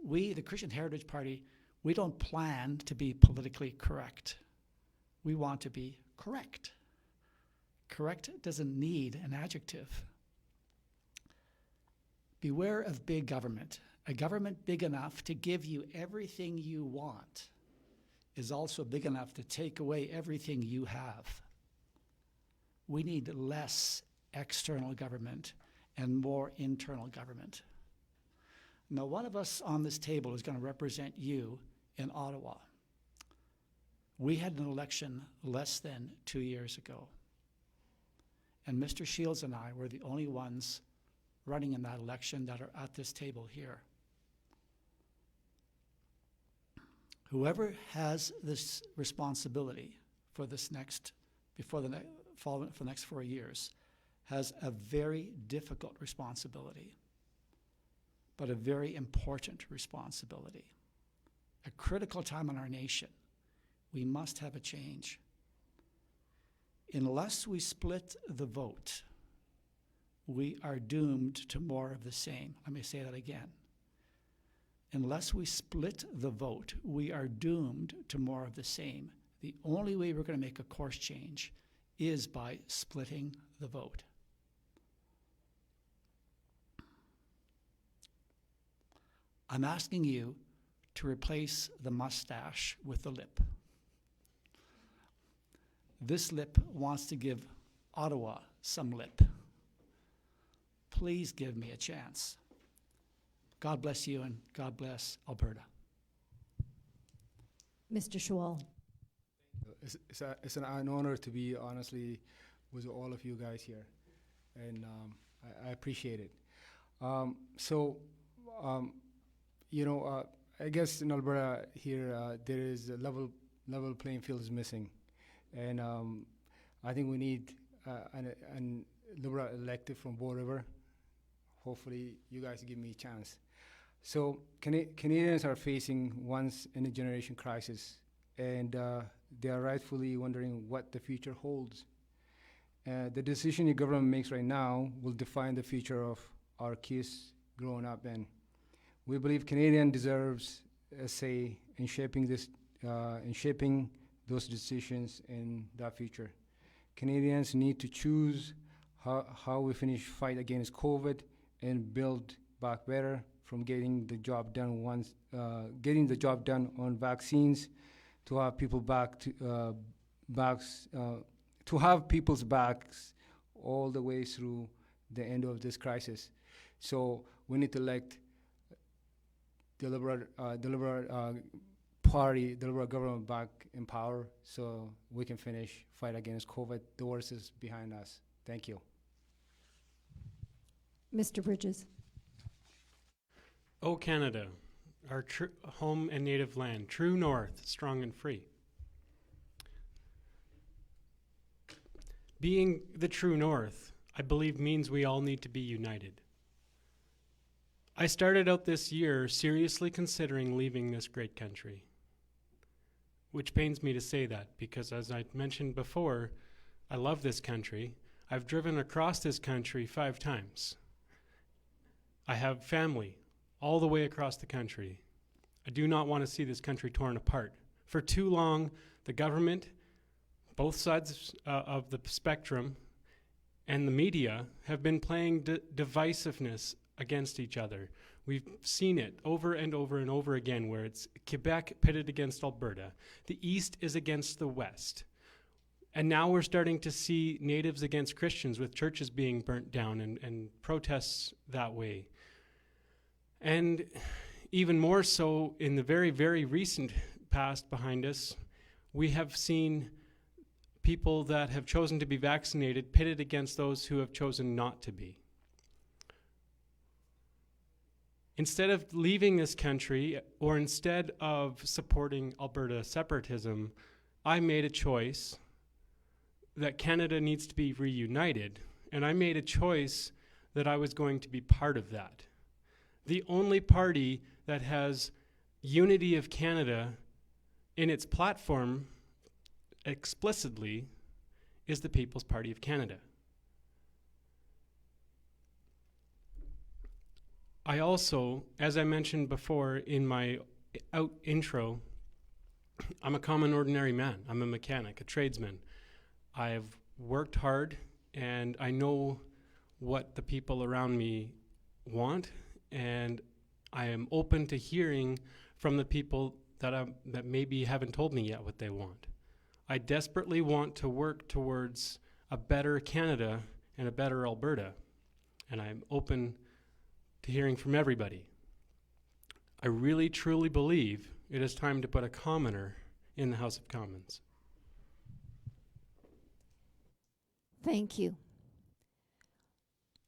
We, the Christian Heritage Party, we don't plan to be politically correct. We want to be correct. Correct doesn't need an adjective. Beware of big government. A government big enough to give you everything you want is also big enough to take away everything you have. We need less external government and more internal government. Now, one of us on this table is going to represent you in Ottawa. We had an election less than 2 years ago. And Mr. Shields and I were the only ones running in that election that are at this table here. Whoever has this responsibility for this next, for the next 4 years, has a very difficult responsibility, but a very important responsibility. A critical time in our nation. We must have a change. Unless we split the vote, we are doomed to more of the same. Let me say that again. Unless we split the vote, we are doomed to more of the same. The only way we're going to make a course change is by splitting the vote. I'm asking you to replace the mustache with the lip. This lip wants to give Ottawa some lip. Please give me a chance. God bless you and God bless Alberta. Mr. Schwal. It's an honor to be honestly with all of you guys here, and I appreciate it. I guess in Alberta here there is a level playing field is missing, and I think we need an Liberal elected from Bow River. Hopefully, you guys give me a chance. So Canadians are facing once-in-a-generation crisis, and they are rightfully wondering what the future holds. The decision your government makes right now will define the future of our kids growing up, and we believe Canadian deserves a say in shaping those decisions in that future. Canadians need to choose how we finish fight against COVID and build back better, from getting the job done on vaccines, to have people to have people's backs all the way through the end of this crisis. So we need to elect the Liberal Party, the Liberal government back in power, so we can finish fight against COVID. The worst is behind us. Thank you. Mr. Bridges. O Canada, our home and native land, true north, strong and free. Being the true north, I believe, means we all need to be united. I started out this year seriously considering leaving this great country, which pains me to say that because, as I mentioned before, I love this country. I've driven across this country 5 times. I have family all the way across the country. I do not want to see this country torn apart. For too long, the government, both sides of the spectrum, and the media have been playing divisiveness against each other. We've seen it over and over and over again, where it's Quebec pitted against Alberta. The East is against the West. And now we're starting to see natives against Christians, with churches being burnt down and protests that way. And even more so, in the very, very recent past behind us, we have seen people that have chosen to be vaccinated pitted against those who have chosen not to be. Instead of leaving this country, or instead of supporting Alberta separatism, I made a choice that Canada needs to be reunited, and I made a choice that I was going to be part of that. The only party that has unity of Canada in its platform explicitly is the People's Party of Canada. I also, as I mentioned before in my intro, I'm a common ordinary man. I'm a mechanic, a tradesman. I've worked hard, and I know what the people around me want, and I am open to hearing from the people that maybe haven't told me yet what they want. I desperately want to work towards a better Canada and a better Alberta, and I'm open to hearing from everybody. I really truly believe it is time to put a commoner in the House of Commons. Thank you.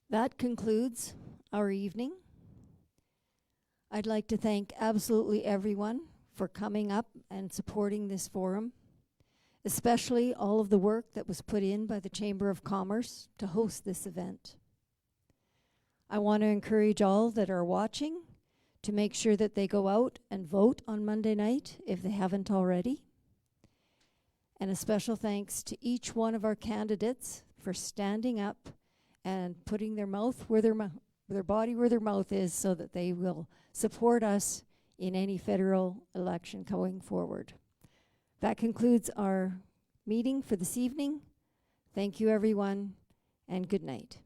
That concludes our evening. I'd like to thank absolutely everyone for coming up and supporting this forum, especially all of the work that was put in by the Chamber of Commerce to host this event. I want to encourage all that are watching to make sure that they go out and vote on Monday night if they haven't already. And a special thanks to each one of our candidates for standing up and putting their mouth where their body where their mouth is, so that they will support us in any federal election going forward. That concludes our meeting for this evening. Thank you, everyone, and good night.